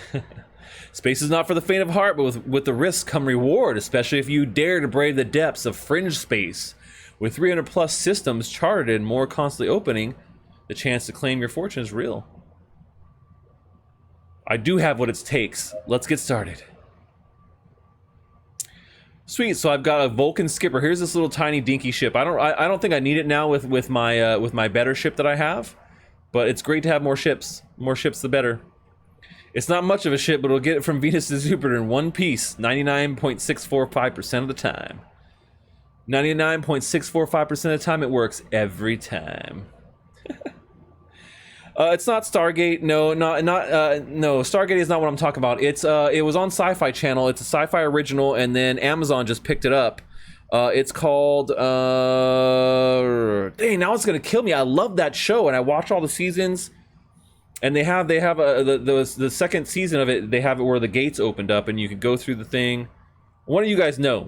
Space is not for the faint of heart, but with the risks come reward, especially if you dare to brave the depths of fringe space. With 300 plus systems charted and more constantly opening, the chance to claim your fortune is real. I do have what it takes. Let's get started. Sweet. So I've got a Vulcan skipper. Here's this little tiny dinky ship. I don't think I need it now with my better ship that I have, but it's great to have more ships. More ships, the better. It's not much of a ship, but it'll get it from Venus to Jupiter in one piece, 99.645% of the time. 99.645% of the time, it works every time. It's not Stargate. No, no. Stargate is not what I'm talking about. It was on Sci-Fi Channel. It's a Sci-Fi original, and then Amazon just picked it up. It's called. Dang, now it's gonna kill me. I love that show, and I watch all the seasons. And they have the second season of it. They have it where the gates opened up, and you could go through the thing. One of you guys know.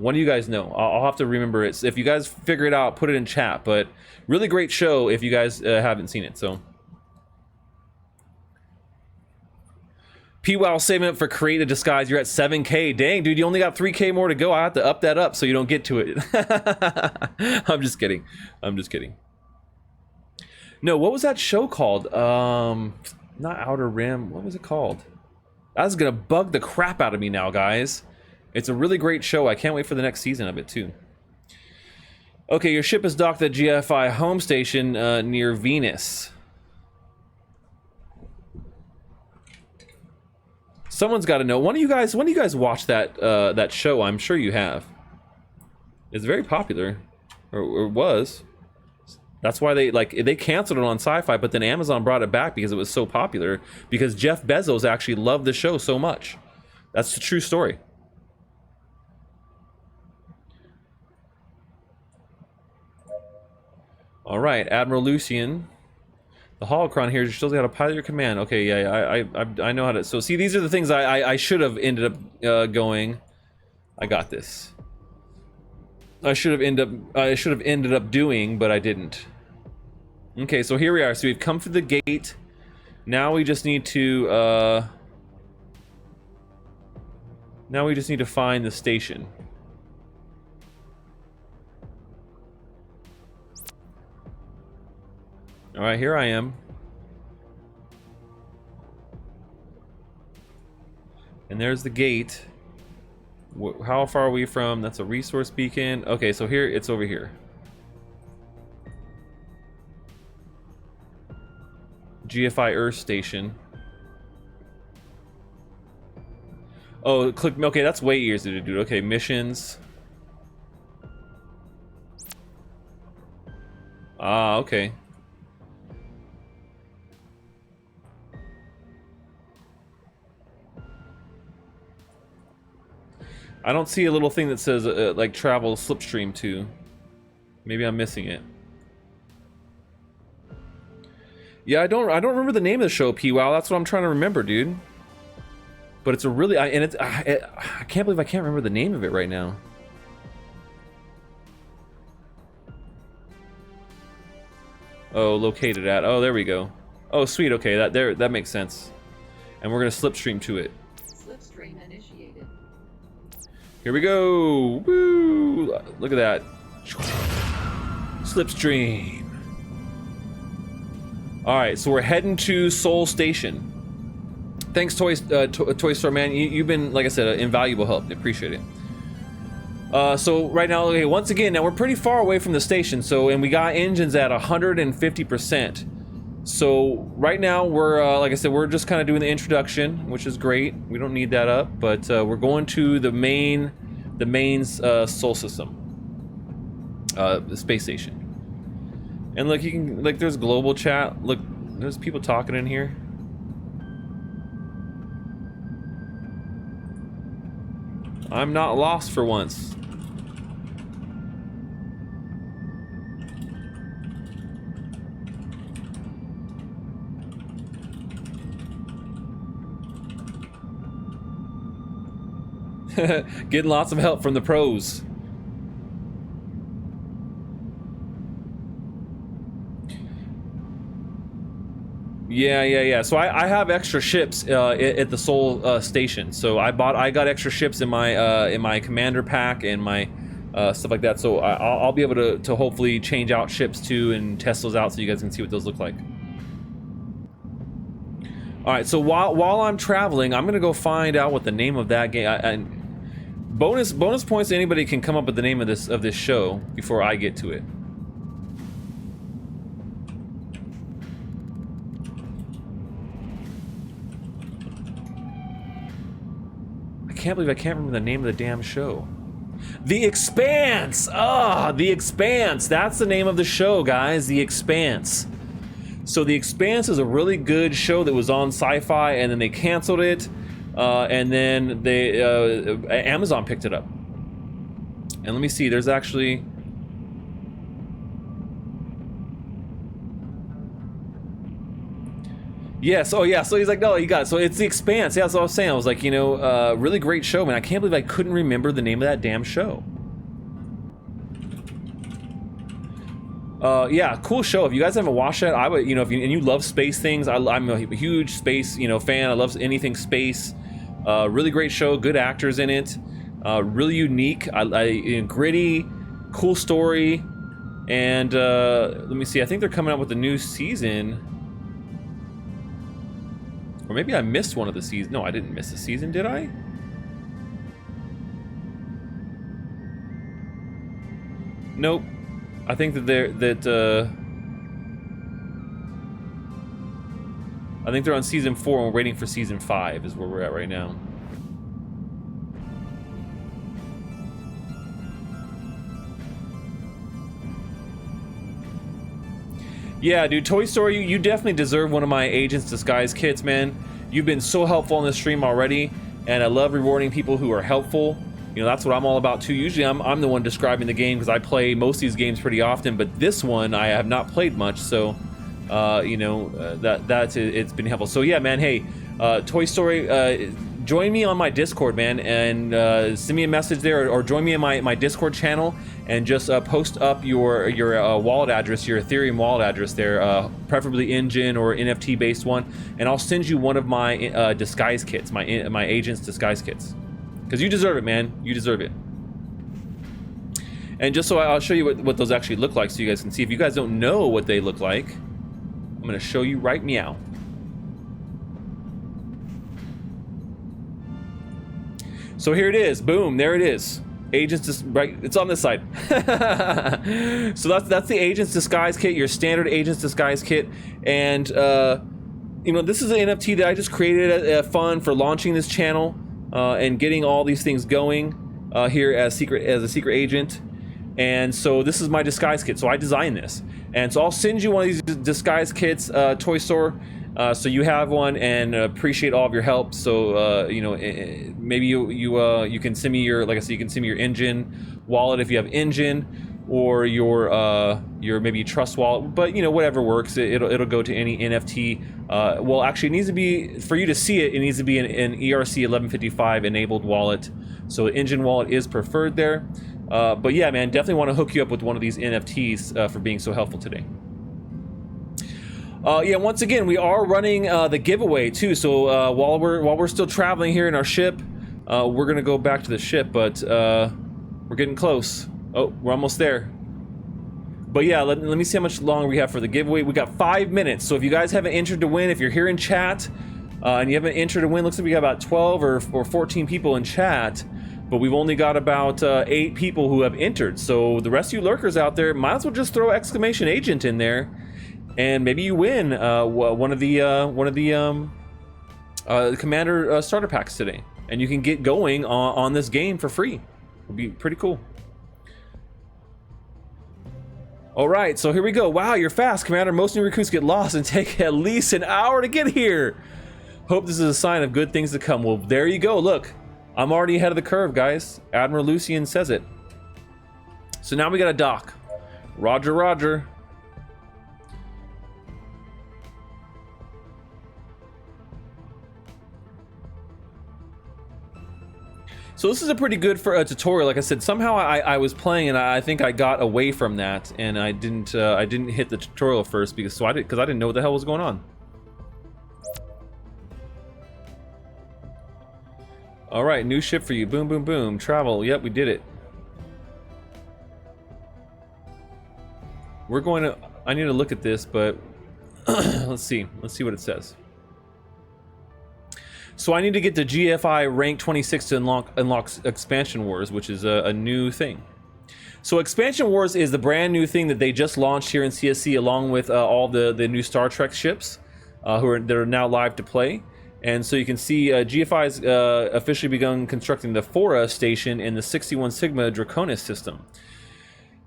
I'll have to remember it. If you guys figure it out, put it in chat. But really great show if you guys haven't seen it. So. P-Wow saving up for create a disguise. You're at 7K. Dang, dude, you only got 3K more to go. I have to up that up so you don't get to it. I'm just kidding. No, what was that show called? Not Outer Rim. What was it called? That's gonna bug the crap out of me now, guys. It's a really great show. I can't wait for the next season of it, too. Okay, your ship is docked at GFI home station near Venus. Someone's got to know. When do you guys watch that show? I'm sure you have. It's very popular, or was. That's why they canceled it on Sci-Fi, but then Amazon brought it back because it was so popular. Because Jeff Bezos actually loved the show so much. That's the true story. All right, Admiral Lucian. The holocron here shows you how to pilot your command. Okay, yeah, I know how to. So see, these are the things I should have ended up going. I got this. I should have ended up doing, but I didn't. Okay, so here we are. So we've come through the gate. Now we just need to find the station. All right, here I am. And there's the gate. How far are we from? That's a resource beacon. Okay, so here, it's over here. GFI Earth Station. Oh, click. Okay, that's way easier to do. Okay, missions. Ah, okay. I don't see a little thing that says like travel slipstream to. Maybe I'm missing it. Yeah, I don't remember the name of the show, P-Wow. That's what I'm trying to remember, dude. But it's a really I can't believe I can't remember the name of it right now. Oh, located at. Oh, there we go. Oh, sweet. Okay, that makes sense. And we're gonna slipstream to it. Slipstream initiated. Here we go. Woo! Look at that. Slipstream. All right, so we're heading to Seoul Station. Thanks, Toy Store Man. You've been, like I said, invaluable help. I appreciate it. So right now, okay, once again, now we're pretty far away from the station. So, and we got engines at 150%. So right now we're, like I said, we're just kind of doing the introduction, which is great. We don't need that up, but we're going to the main Sol system, the space station. And look, you can, like, there's global chat. Look, there's people talking in here. I'm not lost for once. Getting lots of help from the pros. Yeah. So I have extra ships at the Sol station. So I got extra ships in my commander pack and my stuff like that. So I'll be able to hopefully change out ships too and test those out so you guys can see what those look like. All right. So while I'm traveling, I'm gonna go find out what the name of that game. And bonus points. Anybody can come up with the name of this show before I get to it. I can't believe I can't remember the name of the damn show. The Expanse! Ah, The Expanse. That's the name of the show, guys. The Expanse. So The Expanse is a really good show that was on Sci-Fi, and then they canceled it, and then they Amazon picked it up. And let me see. There's actually. Yes, oh yeah, so he's like, no, you got it. So it's The Expanse. Yeah, that's what I was saying. I was like, you know, really great show, man. I can't believe I couldn't remember the name of that damn show. Yeah, cool show. If you guys haven't watched that, I would, you know, if you love space things, I'm a huge space, you know, fan. I love anything space. Really great show, good actors in it. Really unique, gritty, cool story. And let me see, I think they're coming out with a new season. Or maybe I missed one of the seasons. No, I didn't miss the season, did I? Nope. I think that I think they're on season 4 and we're waiting for season 5 is where we're at right now. Yeah, dude, Toy Story, you definitely deserve one of my Agents Disguise kits, man. You've been so helpful on this stream already, and I love rewarding people who are helpful. You know, that's what I'm all about too. Usually I'm the one describing the game because I play most of these games pretty often, but this one I have not played much, so you know, it's been helpful. So yeah, man, hey, Toy Story, join me on my Discord, man, and send me a message there, or join me in my Discord channel, and just post up your wallet address, your Ethereum wallet address there, preferably Enjin or NFT based one, and I'll send you one of my disguise kits, my Agents Disguise kits, because you deserve it, man. You deserve it. And just so I'll show you what those actually look like, so you guys can see. If you guys don't know what they look like, I'm gonna show you right meow. So here it is. Boom, there it is. Agents just right, it's on this side. So that's the Agents Disguise kit, your standard Agents Disguise kit. And you know, this is an NFT that I just created fun for launching this channel and getting all these things going here as a secret agent. And so this is my disguise kit. So I designed this, and so I'll send you one of these disguise kits, Toy Store, so you have one, and appreciate all of your help. So you know, maybe you can send me your, like I said, you can send me your Enjin wallet if you have Enjin, or your maybe Trust wallet. But you know, whatever works, it'll go to any NFT. Well, actually, it needs to be, for you to see it, it needs to be an ERC 1155 enabled wallet. So Enjin wallet is preferred there. But yeah, man, definitely want to hook you up with one of these NFTs for being so helpful today. Yeah, once again, we are running the giveaway too. So while we're still traveling here in our ship, we're gonna go back to the ship, but we're getting close. Oh, we're almost there. But yeah, let me see how much longer we have for the giveaway. We got 5 minutes. So if you guys haven't entered to win, if you're here in chat and you haven't entered to win, looks like we got about 12 or 14 people in chat. But we've only got about 8 people who have entered. So the rest of you lurkers out there, might as well just throw exclamation agent in there, and maybe you win one of the commander starter packs today, and you can get going on this game for free. It'll be pretty cool. All right, so here we go. Wow, you're fast, Commander. Most new recruits get lost and take at least an hour to get here. Hope this is a sign of good things to come. Well, there you go. Look. I'm already ahead of the curve, guys. Admiral Lucian says it. So now we got a dock. Roger, roger. So this is a pretty good for a tutorial. Like I said, somehow I was playing and I think I got away from that, and I didn't hit the tutorial first because I didn't know what the hell was going on. All right, new ship for you. Boom, boom, boom. Travel. Yep, we did it. We're going to. I need to look at this, but let's see. Let's see what it says. So I need to get to GFI rank 26 to unlock Expansion Wars, which is a new thing. So Expansion Wars is the brand new thing that they just launched here in CSC, along with all the new Star Trek ships that are now live to play. And so you can see GFI's officially begun constructing the Fora station in the 61 Sigma Draconis system.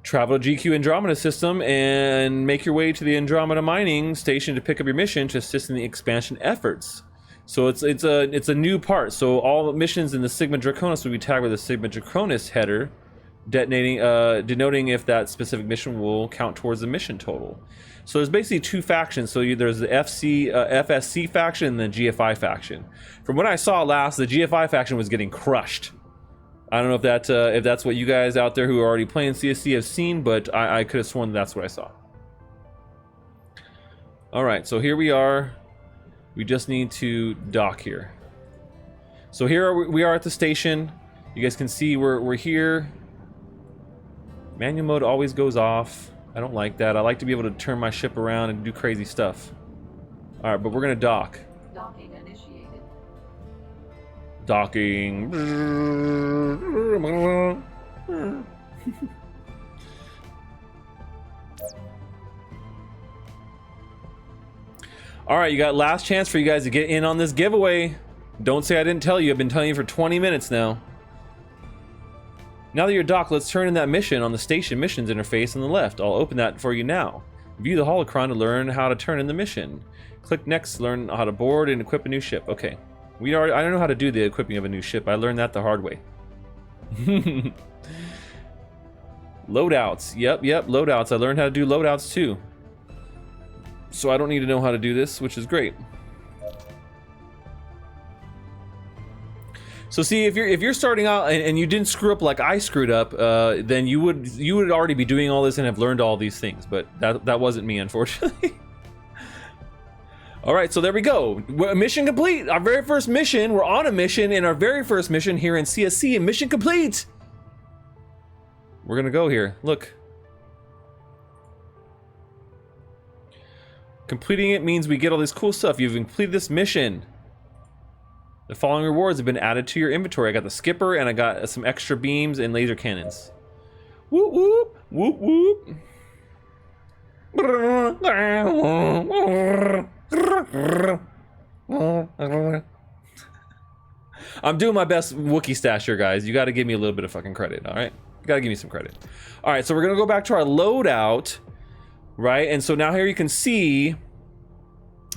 Travel to GQ Andromeda system and make your way to the Andromeda mining station to pick up your mission to assist in the expansion efforts. So it's a new part. So all missions in the Sigma Draconis will be tagged with a Sigma Draconis header, denoting if that specific mission will count towards the mission total. So there's basically two factions. So there's the FSC faction and the GFI faction. From what I saw last, the GFI faction was getting crushed. I don't know if that's what you guys out there who are already playing CSC have seen, but I could have sworn that's what I saw. All right, so here we are. We just need to dock here. So here we are at the station. You guys can see we're here. Manual mode always goes off. I don't like that. I like to be able to turn my ship around and do crazy stuff. All right, but we're gonna dock. Docking initiated. Docking. All right, you got last chance for you guys to get in on this giveaway. Don't say I didn't tell you. I've been telling you for 20 minutes now. Now that you're docked, let's turn in that mission on the station missions interface on the left. I'll open that for you now. View the holocron to learn how to turn in the mission. Click next to learn how to board and equip a new ship. Okay. I don't know how to do the equipping of a new ship. I learned that the hard way. Loadouts. Yep, loadouts. I learned how to do loadouts too. So I don't need to know how to do this, which is great. So see, if you're starting out and you didn't screw up like I screwed up, then you would already be doing all this and have learned all these things. But that wasn't me, unfortunately. All right, so there we go. Mission complete. Our very first mission. We're on a mission in our very first mission here in CSC, and mission complete. We're gonna go here. Look. Completing it means we get all this cool stuff. You've completed this mission. The following rewards have been added to your inventory. I got the skipper and I got some extra beams and laser cannons. Whoop whoop whoop whoop. I'm doing my best Wookiee stash here, guys. You got to give me a little bit of fucking credit, all right? You got to give me some credit. All right, so we're gonna go back to our loadout. Right, and so now here you can see,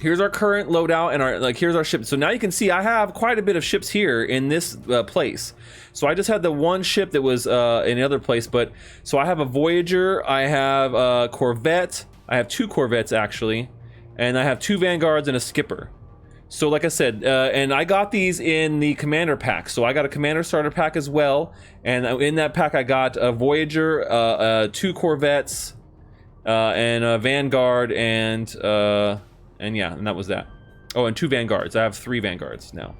here's our current loadout and here's our ship. So now you can see I have quite a bit of ships here in this place. So I just had the one ship that was in the other place, but so I have a Voyager, I have a Corvette, I have two Corvettes actually, and I have two Vanguards and a skipper. So like I said, and I got these in the commander pack. So I got a commander starter pack as well, and in that pack I got a Voyager, two Corvettes, and a Vanguard, and yeah, and that was that. Oh, and two Vanguards. I have three Vanguards now.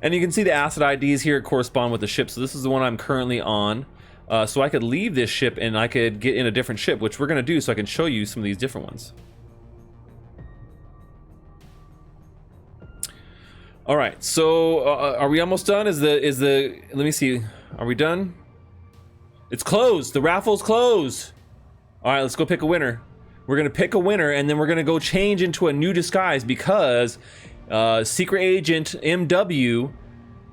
And you can see the asset IDs here correspond with the ship. So this is the one I'm currently on. So I could leave this ship and I could get in a different ship, which we're gonna do so I can show you some of these different ones. All right, so are we almost done? Let me see, are we done? It's closed, the raffle's closed. All right, let's go pick a winner. We're gonna pick a winner and then we're gonna go change into a new disguise because Secret Agent MW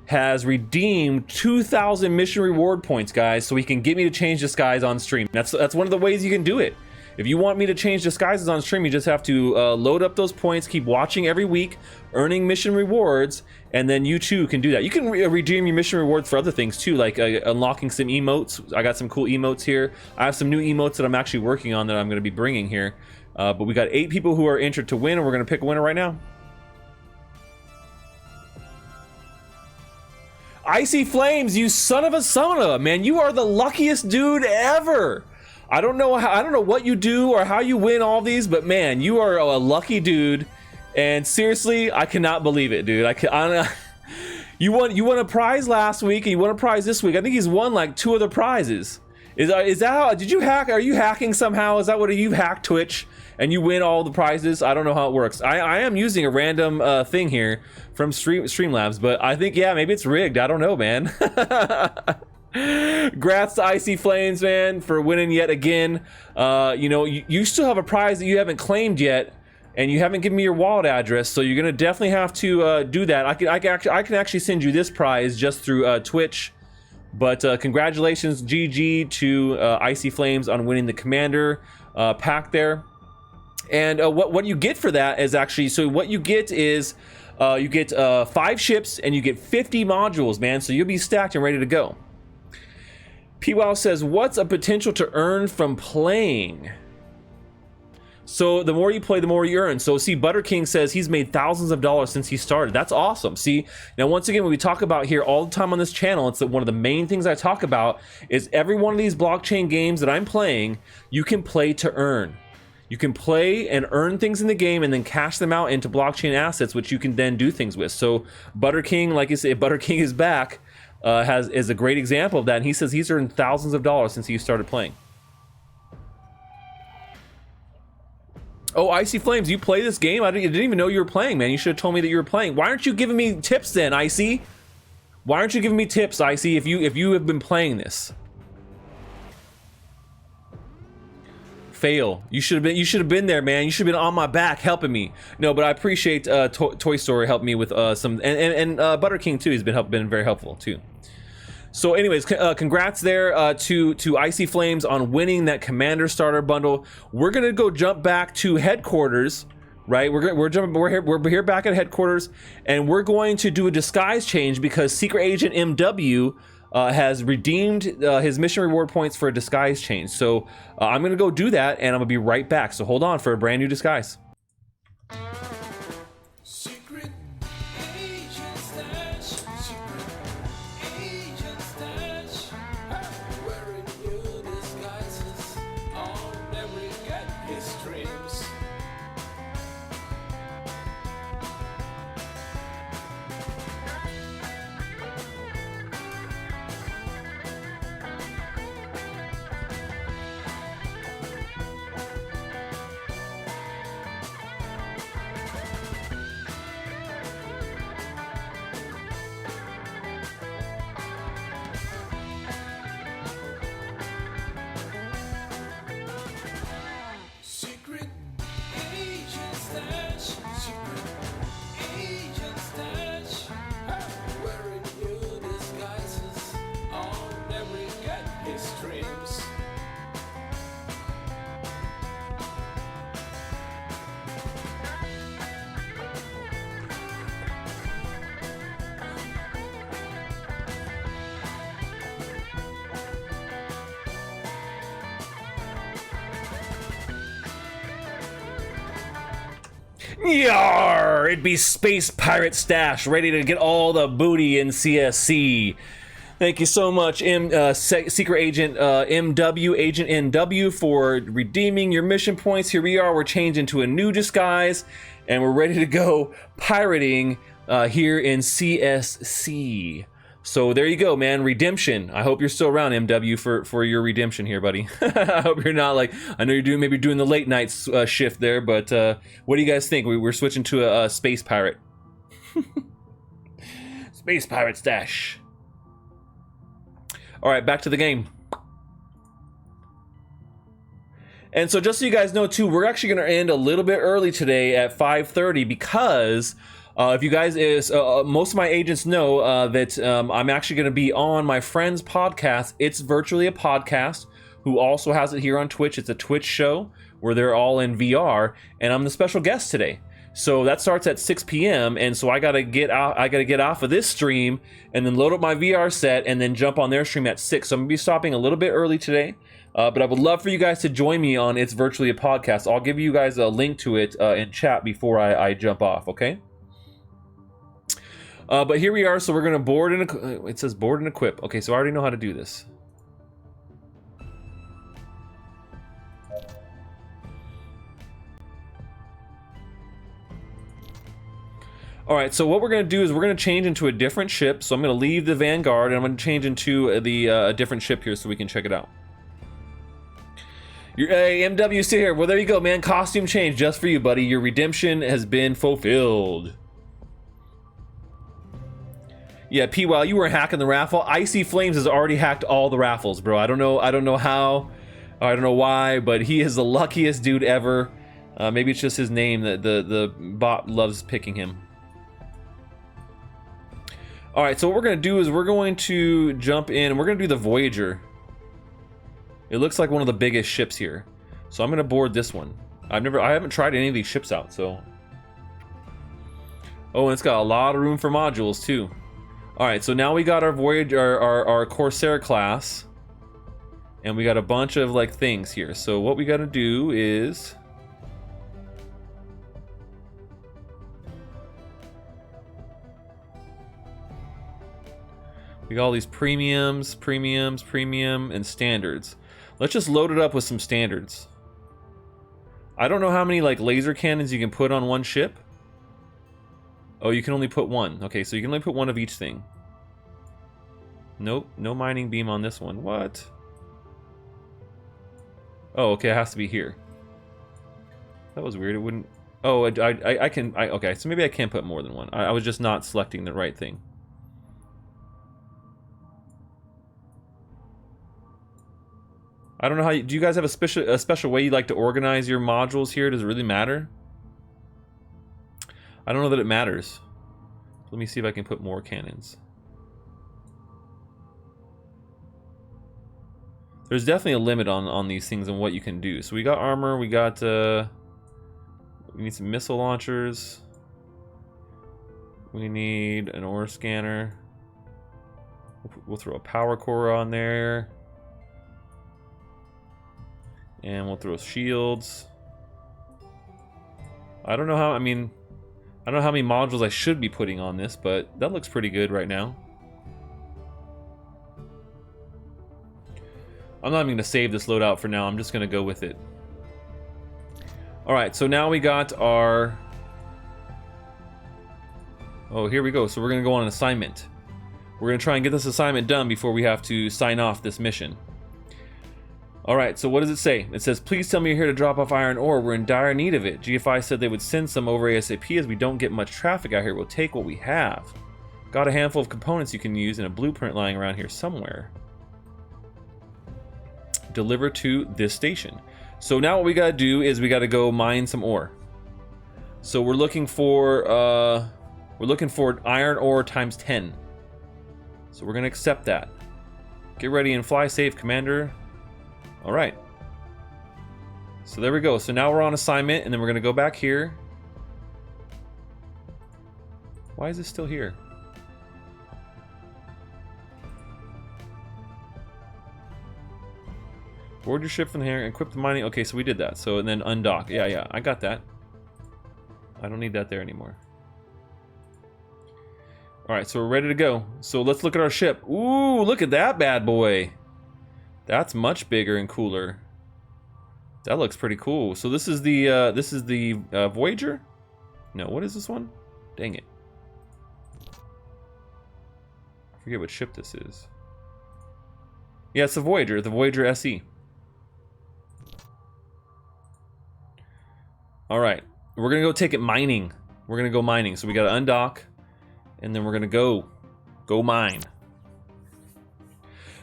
has redeemed 2,000 mission reward points, guys, so he can get me to change disguise on stream. That's one of the ways you can do it. If you want me to change disguises on stream, you just have to load up those points, keep watching every week, earning mission rewards, and then you too can do that. You can redeem your mission rewards for other things too, like unlocking some emotes. I got some cool emotes here. I have some new emotes that I'm actually working on that I'm going to be bringing here. But we got 8 people who are entered to win, and we're going to pick a winner right now. Icy Flames, you son of a man, you are the luckiest dude ever. I don't know what you do or how you win all these, but man, you are a lucky dude. And seriously, I cannot believe it, dude. You won a prize last week and you won a prize this week. I think he's won like 2 other prizes. Is that how? Did you hack? Are you hacking somehow? Is that what you hacked Twitch and you win all the prizes? I don't know how it works. I am using a random thing here from Streamlabs, but I think, yeah, maybe it's rigged. I don't know, man. Congrats to Icy Flames, man, for winning yet again. You know, you still have a prize that you haven't claimed yet, and you haven't given me your wallet address, so you're gonna definitely have to do that. I can actually send you this prize just through Twitch. But congratulations, GG to Icy Flames on winning the Commander pack there. And what you get for that is actually, so what you get is you get 5 ships and you get 50 modules, man. So you'll be stacked and ready to go. PWOW says, what's a potential to earn from playing? So the more you play, the more you earn. So see, Butter King says he's made thousands of dollars since he started. That's awesome. See, now once again, what we talk about here all the time on this channel, it's that one of the main things I talk about is every one of these blockchain games that I'm playing, you can play to earn. You can play and earn things in the game and then cash them out into blockchain assets, which you can then do things with. So Butter King, like you say, Butter King is back, is a great example of that. And he says he's earned thousands of dollars since he started playing. Oh, Icy Flames, you play this game? I didn't even know you were playing, man. You should have told me that you were playing. Why aren't you giving me tips then, Icy? Why aren't you giving me tips, Icy, if you have been playing this? Fail. You should have been there, man. You should have been on my back helping me. No, but I appreciate Toy Story helped me with some, and Butter King too. He's been very helpful too. So anyways, congrats there to Icy Flames on winning that Commander Starter Bundle. We're gonna go jump back to headquarters, right? We're here back at headquarters, and we're going to do a disguise change because Secret Agent MW has redeemed his mission reward points for a disguise change. So I'm gonna go do that, and I'm gonna be right back. So hold on for a brand new disguise. Secret Agent Stache, Secret Agent Stache, wearing new disguises, I'll never get his dreams. Secret Agent Stache, Secret Agent Stache, wearing new disguises, I'll never get his dreams. Yarr! It'd be Space Pirate Stache, ready to get all the booty in CSC. Thank you so much, Secret Agent MW, Agent NW, for redeeming your mission points. Here we are, we're changing to a new disguise, and we're ready to go pirating here in CSC. So there you go, man, redemption. I hope you're still around, MW, for your redemption here, buddy. I hope you're not like, I know you're maybe doing the late night shift there, but what do you guys think? We're switching to a space pirate. Space Pirate Stache. All right, back to the game. And so just so you guys know too, we're actually going to end a little bit early today at 5:30 because if you guys, most of my agents know that I'm actually going to be on my friend's podcast. It's virtually a podcast, who also has it here on Twitch. It's a Twitch show where they're all in VR, and I'm the special guest today. So that starts at 6 p.m. and so I gotta get out. I gotta get off of this stream and then load up my VR set and then jump on their stream at 6. So I'm gonna be stopping a little bit early today, but I would love for you guys to join me on It's Virtually a Podcast. I'll give you guys a link to it in chat before I jump off. Okay. But here we are, so we're gonna board and it says board and equip. Okay, so I already know how to do this. All right, so what we're gonna do is we're gonna change into a different ship. So I'm gonna leave the Vanguard and I'm gonna change into the a different ship here so we can check it out. Hey, MW, stay here. Well, there you go, man. Costume change just for you, buddy. Your redemption has been fulfilled. Yeah, P, while you were hacking the raffle, Icy Flames has already hacked all the raffles, bro. I don't know how, I don't know why, but he is the luckiest dude ever. Maybe it's just his name that the bot loves picking him. All right, so what we're gonna do is we're going to jump in and we're gonna do the Voyager. It looks like one of the biggest ships here, so I'm gonna board this one. I haven't tried any of these ships out, so. Oh, and it's got a lot of room for modules too. All right, so now we got our Voyager, our Corsair class, and we got a bunch of like things here. So what we got to do is we got all these premiums, premium, and standards. Let's just load it up with some standards. I don't know how many like laser cannons you can put on one ship. Oh, you can only put one. Okay, so you can only put one of each thing. Nope, no mining beam on this one. What? Oh, okay, it has to be here. That was weird. It wouldn't. Oh, I can. Okay, so maybe I can put more than one. I was just not selecting the right thing. I don't know how. Do you guys have a special way you like to organize your modules here? Does it really matter? I don't know that it matters. Let me see if I can put more cannons. There's definitely a limit on these things and what you can do. So we got armor, we got we need some missile launchers. We need an ore scanner. We'll throw a power core on there. And we'll throw shields. I don't know how, I mean, I don't know how many modules I should be putting on this, but that looks pretty good right now. I'm not even going to save this loadout for now. I'm just going to go with it. Alright, so now we got our... Oh, here we go. So we're going to go on an assignment. We're going to try and get this assignment done before we have to sign off this mission. Alright, so what does it say? It says, please tell me you're here to drop off iron ore. We're in dire need of it. GFI said they would send some over ASAP as we don't get much traffic out here. We'll take what we have. Got a handful of components you can use and a blueprint lying around here somewhere. Deliver to this station. So now what we gotta do is we gotta go mine some ore. So we're looking for iron ore times 10. So we're gonna accept that. Get ready and fly safe, Commander. All right. So there we go. So now we're on assignment, and then we're gonna go back here. Why is this still here? Board your ship from here, equip the mining. Okay, so we did that. So and then undock. Yeah, I got that. I don't need that there anymore. All right, so we're ready to go. So let's look at our ship. Ooh, look at that bad boy. That's much bigger and cooler. That looks pretty cool. So this is the Voyager? No, what is this one? Dang it. I forget what ship this is. Yeah, it's the Voyager SE. All right, we're gonna go take it mining. We're gonna go mining. So we gotta undock, and then we're gonna go mine.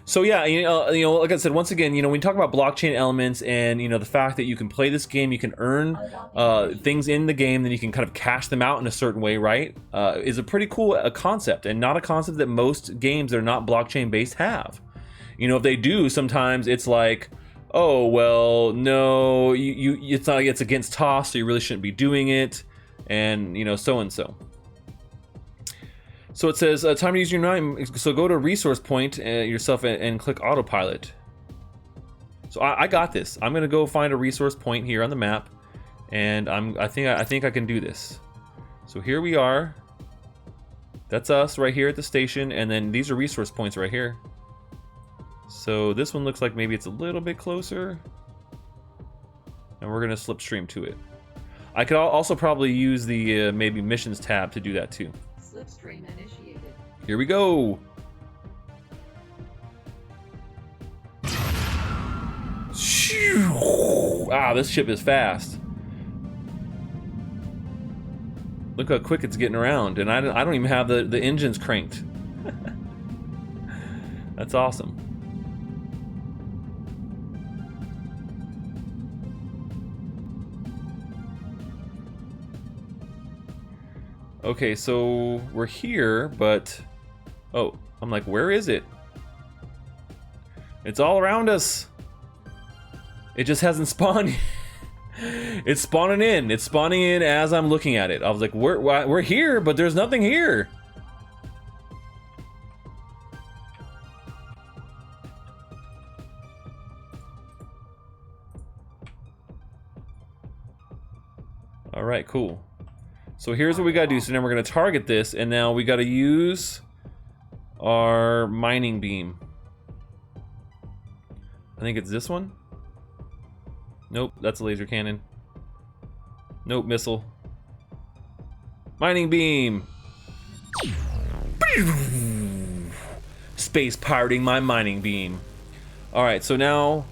So yeah, you know, like I said, once again, you know, when you talk about blockchain elements and, you know, the fact that you can play this game, you can earn things in the game, then you can kind of cash them out in a certain way, right? Is a pretty cool concept, and not a concept that most games that are not blockchain based have. You know, if they do, sometimes it's like, oh, well, no, it's not, it's against TOS, so you really shouldn't be doing it, and, you know, so and so. So it says, time to use your name. So go to resource point yourself and click autopilot. So I got this. I'm gonna go find a resource point here on the map, and I think I can do this. So here we are. That's us right here at the station, and then these are resource points right here. So this one looks like maybe it's a little bit closer. And we're gonna slipstream to it. I could also probably use the maybe missions tab to do that too. Slipstream initiated. Here we go. Ah, this ship is fast. Look how quick it's getting around, and I don't even have the engines cranked. That's awesome. Okay, so we're here, but oh, I'm like, where is it? It's all around us. It just hasn't spawned. It's spawning in. It's spawning in as I'm looking at it. I was like, we're here, but there's nothing here. All right, cool. So here's what we gotta do. So now we're gonna target this, and now we gotta use our mining beam. I think it's this one. Nope, that's a laser cannon. Nope, missile. Mining beam. Space pirating my mining beam. All right, so now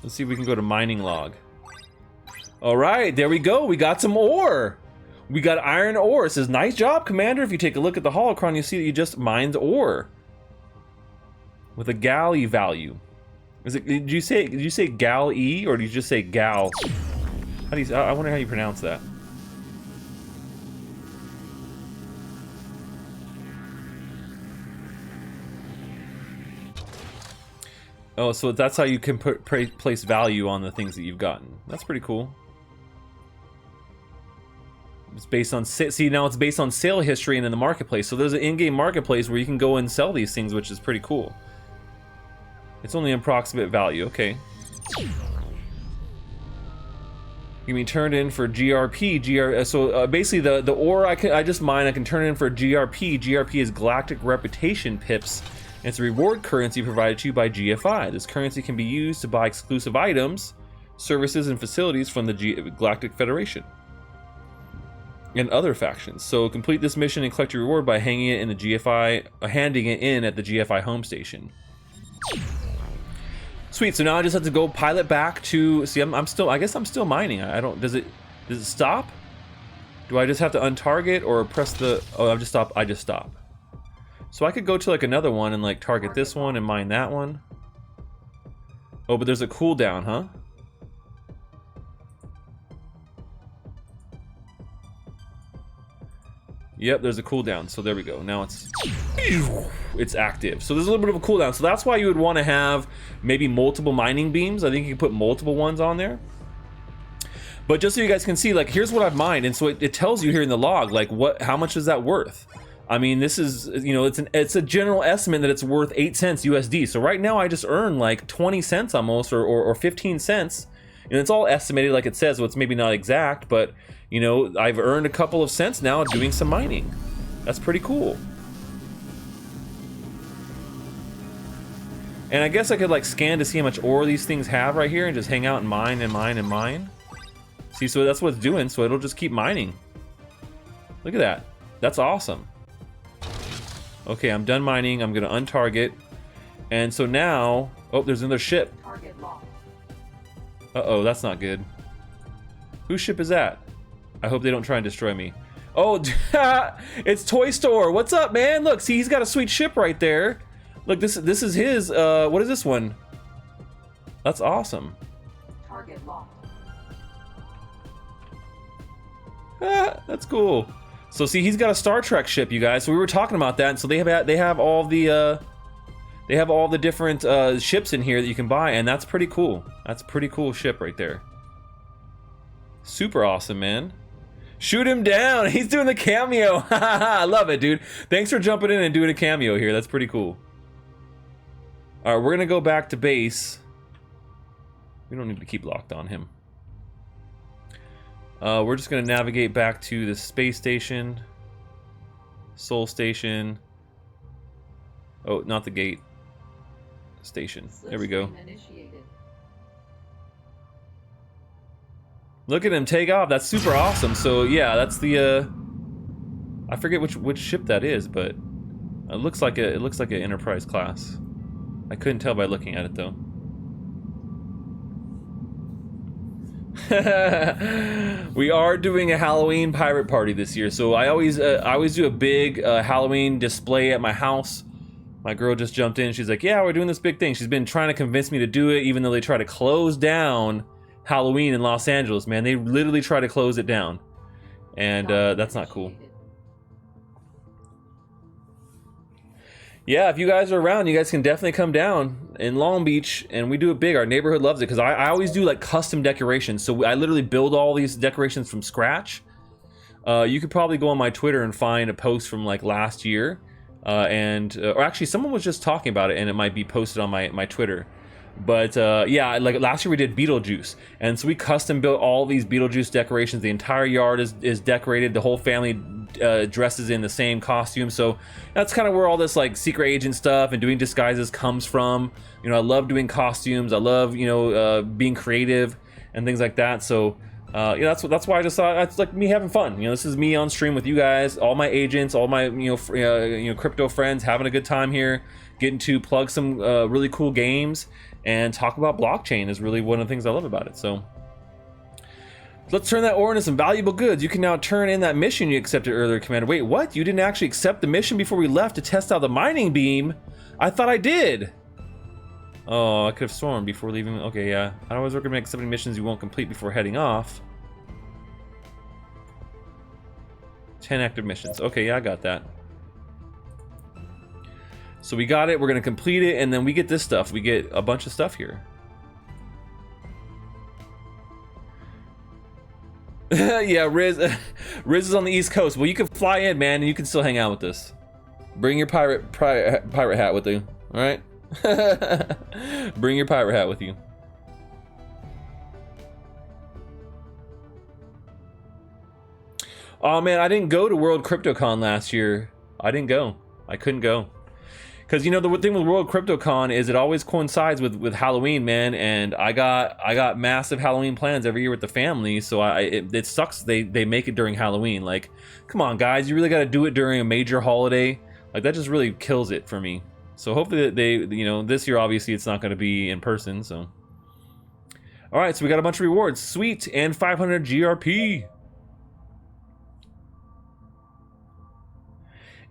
let's see if we can go to mining log. All right, there we go. We got some ore. We got iron ore. It says, nice job, Commander. If you take a look at the holocron, you see that you just mined ore with a galley value. Is it? Did you say gal E or did you just say gal? How do you? I wonder how you pronounce that. Oh, so that's how you can place value on the things that you've gotten. That's pretty cool. It's based on, see, now it's based on sale history and in the marketplace. So there's an in-game marketplace where you can go and sell these things, which is pretty cool. It's only an approximate value, okay. You can be turned in for GRP. So basically the ore I just mine, I can turn it in for GRP. GRP is Galactic Reputation Pips. And it's a reward currency provided to you by GFI. This currency can be used to buy exclusive items, services, and facilities from the Galactic Federation and other factions. So complete this mission and collect your reward by hanging it in the GFI, handing it in at the GFI home station. Sweet. So now I just have to go pilot back to. See, I'm still. I guess I'm still mining. I don't. Does it stop? Do I just have to untarget or press the? Oh, I just stop. I just stop. So I could go to like another one and like target this one and mine that one. Oh, but there's a cooldown, huh? Yep, there's a cooldown. So there we go. Now it's active. So there's a little bit of a cooldown. So that's why you would want to have maybe multiple mining beams. I think you can put multiple ones on there. But just so you guys can see, like, here's what I've mined, and so it tells you here in the log, like, how much is that worth? I mean, this is, you know, it's a general estimate that it's worth 8 cents USD. So right now I just earned like 20 cents almost, or 15 cents. And it's all estimated like it says, so it's maybe not exact, but, you know, I've earned a couple of cents now doing some mining. That's pretty cool. And I guess I could like scan to see how much ore these things have right here and just hang out and mine and mine and mine. See, so that's what it's doing, so it'll just keep mining. Look at that. That's awesome. Okay, I'm done mining. I'm gonna untarget. And so now, oh, there's another ship. Target locked. Uh-oh, that's not good. Whose ship is that? I hope they don't try and destroy me. Oh, it's Toy Store. What's up, man? Look, see, he's got a sweet ship right there. Look, this is his, what is this one? That's awesome. Target locked. Ah, that's cool. So see, he's got a Star Trek ship, you guys. So we were talking about that, and so they have all the different ships in here that you can buy, and that's pretty cool. That's a pretty cool ship right there. Super awesome, man. Shoot him down. He's doing the cameo. I love it, dude. Thanks for jumping in and doing a cameo here. That's pretty cool. All right, we're gonna go back to base. We don't need to keep locked on him. We're just gonna navigate back to the space station, Soul Station. Oh, not the gate. Station. There we go. Slipstream initiated. Look at him take off. That's super awesome. So yeah, that's the I forget which ship that is, but it looks like an Enterprise class. I couldn't tell by looking at it though. We are doing a Halloween pirate party this year, so I always do a big Halloween display at my house. My girl just jumped in. She's like, "Yeah, we're doing this big thing." She's been trying to convince me to do it, even though they try to close down Halloween in Los Angeles. Man, they literally try to close it down, and that's not cool. Initiated. Yeah, if you guys are around, you guys can definitely come down in Long Beach, and we do it big. Our neighborhood loves it because I always do like custom decorations. So I literally build all these decorations from scratch. You could probably go on my Twitter and find a post from like last year, or actually someone was just talking about it, and it might be posted on my Twitter. But yeah, like last year we did Beetlejuice, and so we custom built all these Beetlejuice decorations. The entire yard is decorated. The whole family dresses in the same costume. So that's kind of where all this like secret agent stuff and doing disguises comes from. You know, I love doing costumes. I love being creative and things like that. So yeah, that's why I just thought that's like me having fun. You know, this is me on stream with you guys, all my agents, all my crypto friends, having a good time here, getting to plug some really cool games and talk about blockchain is really one of the things I love about it. So let's turn that ore into some valuable goods. You can now turn in that mission you accepted earlier, Commander. Wait, what? You didn't actually accept the mission before we left to test out the mining beam? I thought I did. Oh, I could have sworn before leaving. Okay, yeah. I always recommend accepting missions you won't complete before heading off. 10 active missions. Okay, yeah, I got that. So we got it, we're gonna complete it, and then we get this stuff. We get a bunch of stuff here. Yeah, Riz is on the East Coast. Well, you can fly in, man, and you can still hang out with us. Bring your pirate hat with you, all right? Bring your pirate hat with you. Oh man, I didn't go to World CryptoCon last year. I didn't go. I couldn't go. Because you know the thing with World CryptoCon is it always coincides with Halloween, man, and I got massive Halloween plans every year with the family, so it sucks they make it during Halloween. Like, come on guys, you really got to do it during a major holiday. Like that just really kills it for me. So hopefully this year obviously it's not going to be in person. So all right, so we got a bunch of rewards, sweet, and 500 GRP.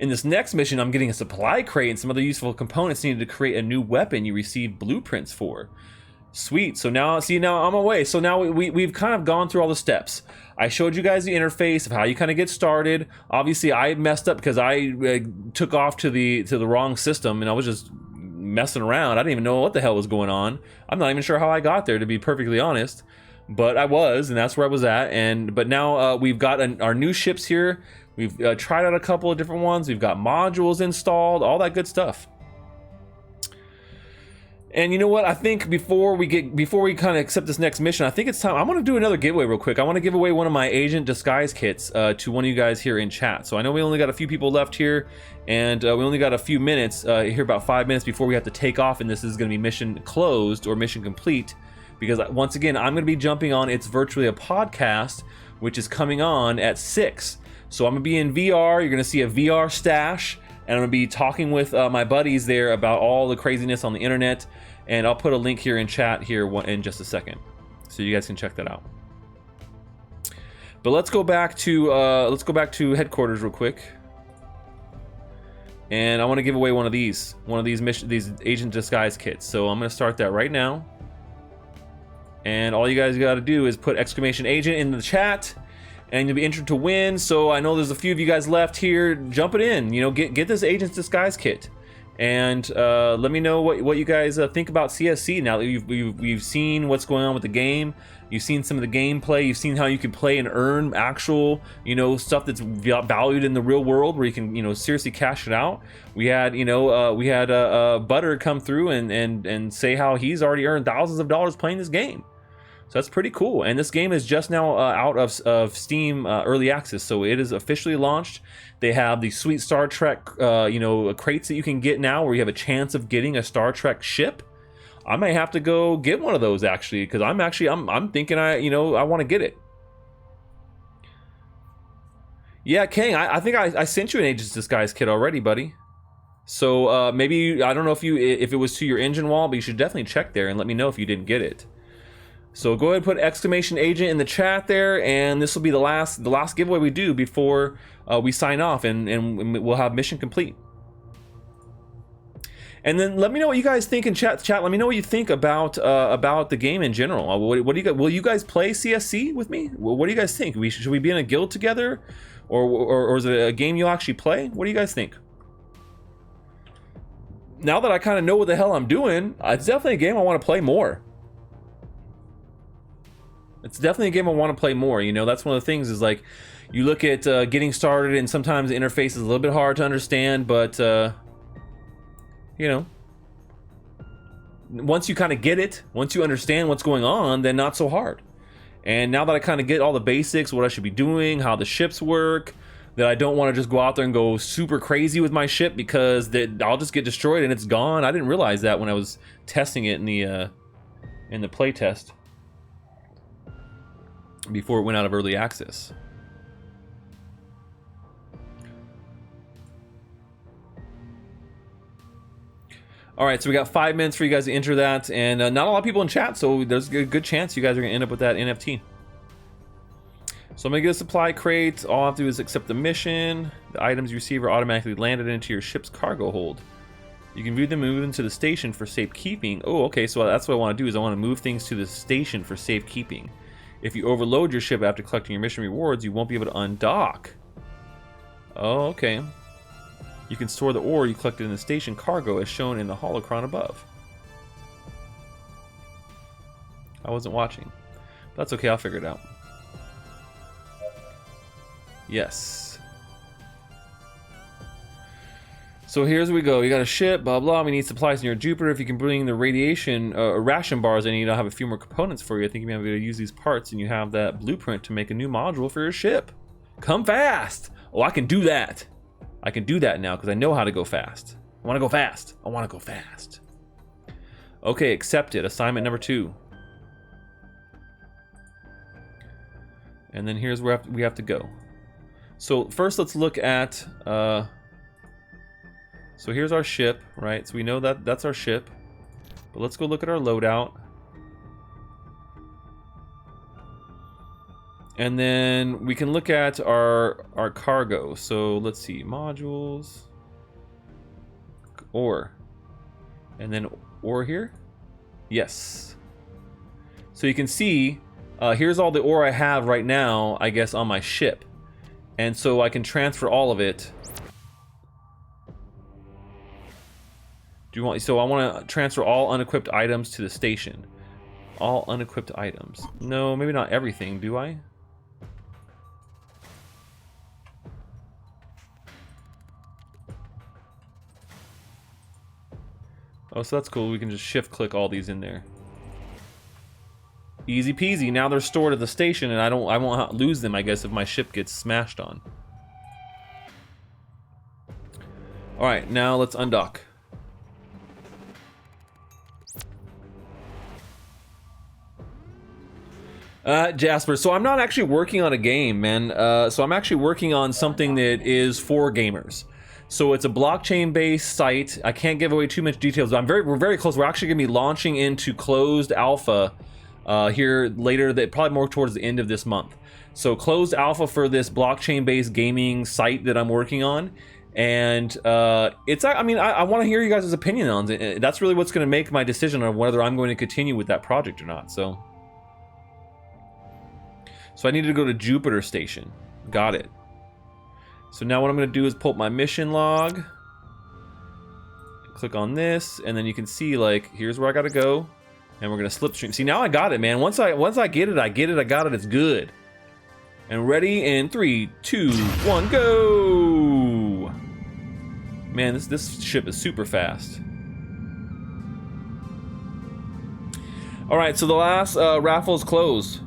In this next mission, I'm getting a supply crate and some other useful components needed to create a new weapon you receive blueprints for. Sweet. So now, see, now I'm away. So now we've kind of gone through all the steps. I showed you guys the interface of how you kind of get started. Obviously, I messed up because I took off to the wrong system and I was just messing around. I didn't even know what the hell was going on. I'm not even sure how I got there, to be perfectly honest. But I was, and that's where I was at. But now we've got our new ships here. We've tried out a couple of different ones. We've got modules installed, all that good stuff. And you know what? I think before we kind of accept this next mission, I think it's time. I want to do another giveaway real quick. I want to give away one of my agent disguise kits to one of you guys here in chat. So I know we only got a few people left here, and we only got a few minutes here, about 5 minutes before we have to take off, and this is going to be mission closed or mission complete. Because once again, I'm going to be jumping on It's Virtually a Podcast, which is coming on at 6. So I'm going to be in VR. You're going to see a VR stash, and I'm going to be talking with my buddies there about all the craziness on the internet. And I'll put a link here in chat here in just a second, so you guys can check that out. But let's go back to headquarters real quick. And I want to give away one of these agent disguise kits. So I'm going to start that right now. And all you guys got to do is put !agent in the chat, and you'll be entered to win. So I know there's a few of you guys left here. Jump it in. You know, get this agent's disguise kit, and let me know what you guys think about CSC. Now that you've seen what's going on with the game, you've seen some of the gameplay, you've seen how you can play and earn actual, stuff that's valued in the real world, where you can, seriously cash it out. We had, Butter come through and say how he's already earned thousands of dollars playing this game. So that's pretty cool. And this game is just now out of Steam early access, so it is officially launched. They have the sweet Star Trek, you know, crates that you can get now, where you have a chance of getting a Star Trek ship. I may have to go get one of those actually, because I'm thinking I want to get it. Yeah, King, I think I sent you an Agents Disguise kit already, buddy. So maybe, I don't know if it was to your Enjin wall, but you should definitely check there and let me know if you didn't get it. So go ahead and put exclamation agent in the chat there, and this will be the last giveaway we do before we sign off, and we'll have mission complete. And then let me know what you guys think in chat. Let me know what you think about the game in general. What do you guys, will you guys play CSC with me? What do you guys think? Should we be in a guild together, or is it a game you'll actually play? What do you guys think? Now that I kind of know what the hell I'm doing, it's definitely a game I want to play more. It's definitely a game I want to play more. You know, that's one of the things is like, you look at getting started, and sometimes the interface is a little bit hard to understand, but you know, once you kind of get it, once you understand what's going on, then not so hard. And now that I kind of get all the basics, what I should be doing, how the ships work, that I don't want to just go out there and go super crazy with my ship, because I'll just get destroyed and it's gone. I didn't realize that when I was testing it in the play test before it went out of early access. All right, so we got 5 minutes for you guys to enter that, and not a lot of people in chat, so there's a good chance you guys are gonna end up with that NFT. So I'm gonna get a supply crate. All I have to do is accept the mission. The items you receive are automatically landed into your ship's cargo hold. You can view them and move them to the station for safekeeping. Oh, okay, so that's what I want to do, is I want to move things to the station for safekeeping. If you overload your ship after collecting your mission rewards, you won't be able to undock. Oh, okay. You can store the ore you collected in the station cargo as shown in the holocron above. I wasn't watching. That's okay, I'll figure it out. Yes. So here's we go. You got a ship, blah blah. We need supplies near Jupiter. If you can bring the ration bars, I need to have a few more components for you. I think you may be able to use these parts, and you have that blueprint to make a new module for your ship. Come fast! Oh, I can do that. I can do that now because I know how to go fast. I want to go fast. I want to go fast. Okay, accepted. Assignment number 2. And then here's where we have to go. So first, let's look at. So here's our ship, right? So we know that that's our ship. But let's go look at our loadout. And then we can look at our cargo. So let's see, modules, ore, and then ore here. Yes. So you can see, here's all the ore I have right now, I guess, on my ship, and so I can transfer all of it. Do you want? So I want to transfer all unequipped items to the station. All unequipped items. No, maybe not everything. Do I? Oh, so that's cool. We can just shift click all these in there. Easy peasy. Now they're stored at the station, and I won't lose them, I guess, if my ship gets smashed on. All right, now let's undock. Jasper, so I'm not actually working on a game, man. So I'm actually working on something that is for gamers. So it's a blockchain-based site. I can't give away too much details, but we're very close. We're actually going to be launching into closed alpha here later, probably more towards the end of this month. So closed alpha for this blockchain-based gaming site that I'm working on, and I want to hear you guys' opinion on it. That's really what's going to make my decision on whether I'm going to continue with that project or not. So I needed to go to Jupiter Station. Got it. So now what I'm going to do is pull up my mission log, click on this, and then you can see, like, here's where I got to go, and we're going to slipstream. See, now I got it, man. Once I get it, I got it. It's good. And ready in 3, 2, 1, go! Man, this ship is super fast. All right, so the last raffle is closed.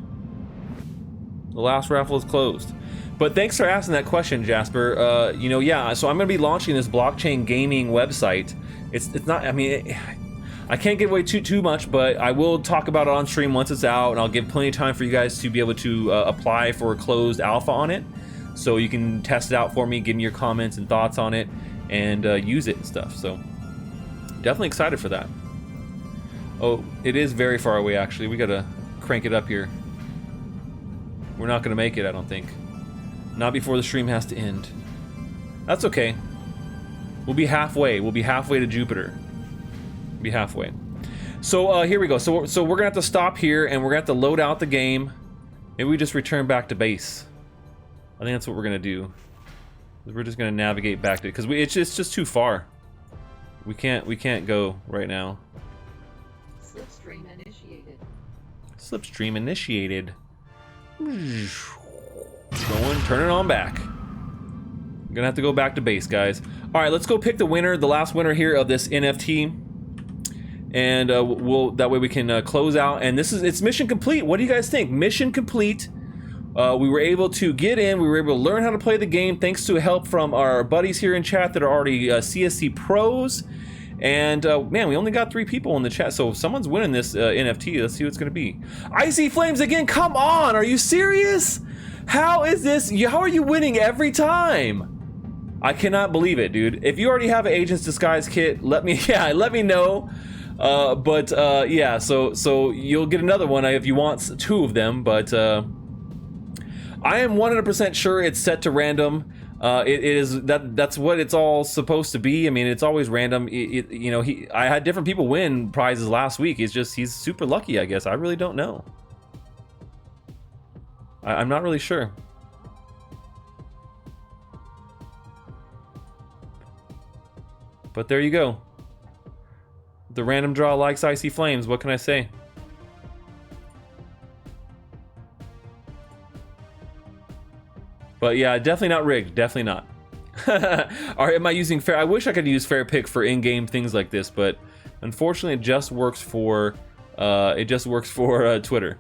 The last raffle is closed. But thanks for asking that question, Jasper. You know, yeah, so I'm going to be launching this blockchain gaming website. It's not, I mean, I can't give away too much, but I will talk about it on stream once it's out, and I'll give plenty of time for you guys to be able to apply for a closed alpha on it. So you can test it out for me, give me your comments and thoughts on it, and use it and stuff. So definitely excited for that. Oh, it is very far away, actually. We got to crank it up here. We're not going to make it, I don't think. Not before the stream has to end. That's okay. We'll be halfway. We'll be halfway to Jupiter. We'll be halfway. So here we go. So we're gonna have to stop here, and we're gonna have to load out the game. Maybe we just return back to base. I think that's what we're gonna do. We're just gonna navigate back to, because it's just too far. We can't go right now. Slipstream initiated. Slipstream initiated. Going, turn it on back. I'm gonna have to go back to base, guys. All right, let's go pick the winner, the last winner here of this NFT, and that way we can close out. And it's mission complete. What do you guys think? Mission complete. We were able to get in. We were able to learn how to play the game thanks to help from our buddies here in chat that are already CSC pros. And man, we only got 3 people in the chat, so someone's winning this NFT. Let's see what it's gonna be. Icy Flames again. Come on, are you serious? How is this? How are you winning every time? I cannot believe it, dude. If you already have an Agent's Disguise kit, let me know. Yeah, so you'll get another one if you want 2 of them. But I am 100% sure it's set to random. It is that's what it's all supposed to be. I mean, it's always random. You know, I had different people win prizes last week. It's just he's super lucky, I guess. I really don't know. I'm not really sure. But there you go. The random draw likes Icy Flames. What can I say? But yeah, definitely not rigged. Definitely not. Alright, am I using fair? I wish I could use fair pick for in-game things like this, but unfortunately it just works for Twitter.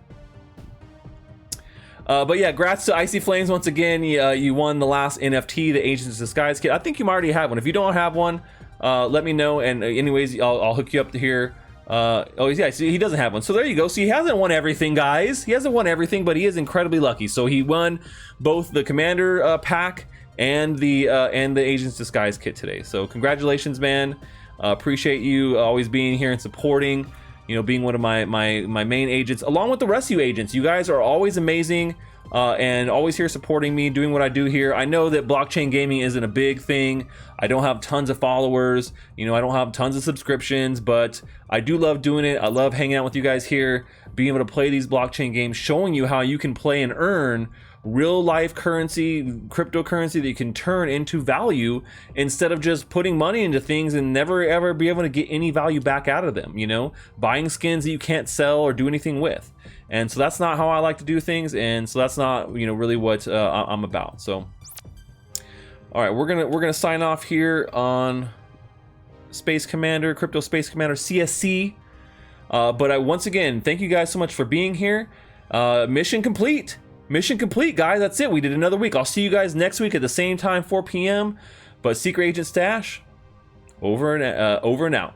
But yeah, congrats to Icy Flames once again. You won the last NFT, the Agent's Disguise kit. I think you might already have one. If you don't have one, let me know. And anyways, I'll hook you up to here. Oh yeah, so he doesn't have one. So there you go. So he hasn't won everything, guys. He hasn't won everything, but he is incredibly lucky. So he won both the Commander pack and the Agent's Disguise kit today. So congratulations, man. Appreciate you always being here and supporting. You know, being one of my main agents, along with the rest of you agents. You guys are always amazing and always here supporting me, doing what I do here. I know that blockchain gaming isn't a big thing. I don't have tons of followers. You know, I don't have tons of subscriptions, but I do love doing it. I love hanging out with you guys here, being able to play these blockchain games, showing you how you can play and earn real life currency, cryptocurrency that you can turn into value instead of just putting money into things and never ever be able to get any value back out of them, you know, buying skins that you can't sell or do anything with. And so that's not how I like to do things, and so that's not, you know, really what I'm about. So all right, we're gonna sign off here on Space Commander, Crypto Space Commander CSC. But once again, thank you guys so much for being here. Mission complete. Mission complete, guys. That's it. We did another week. I'll see you guys next week at the same time, 4 p.m. But Secret Agent Stache, over and out.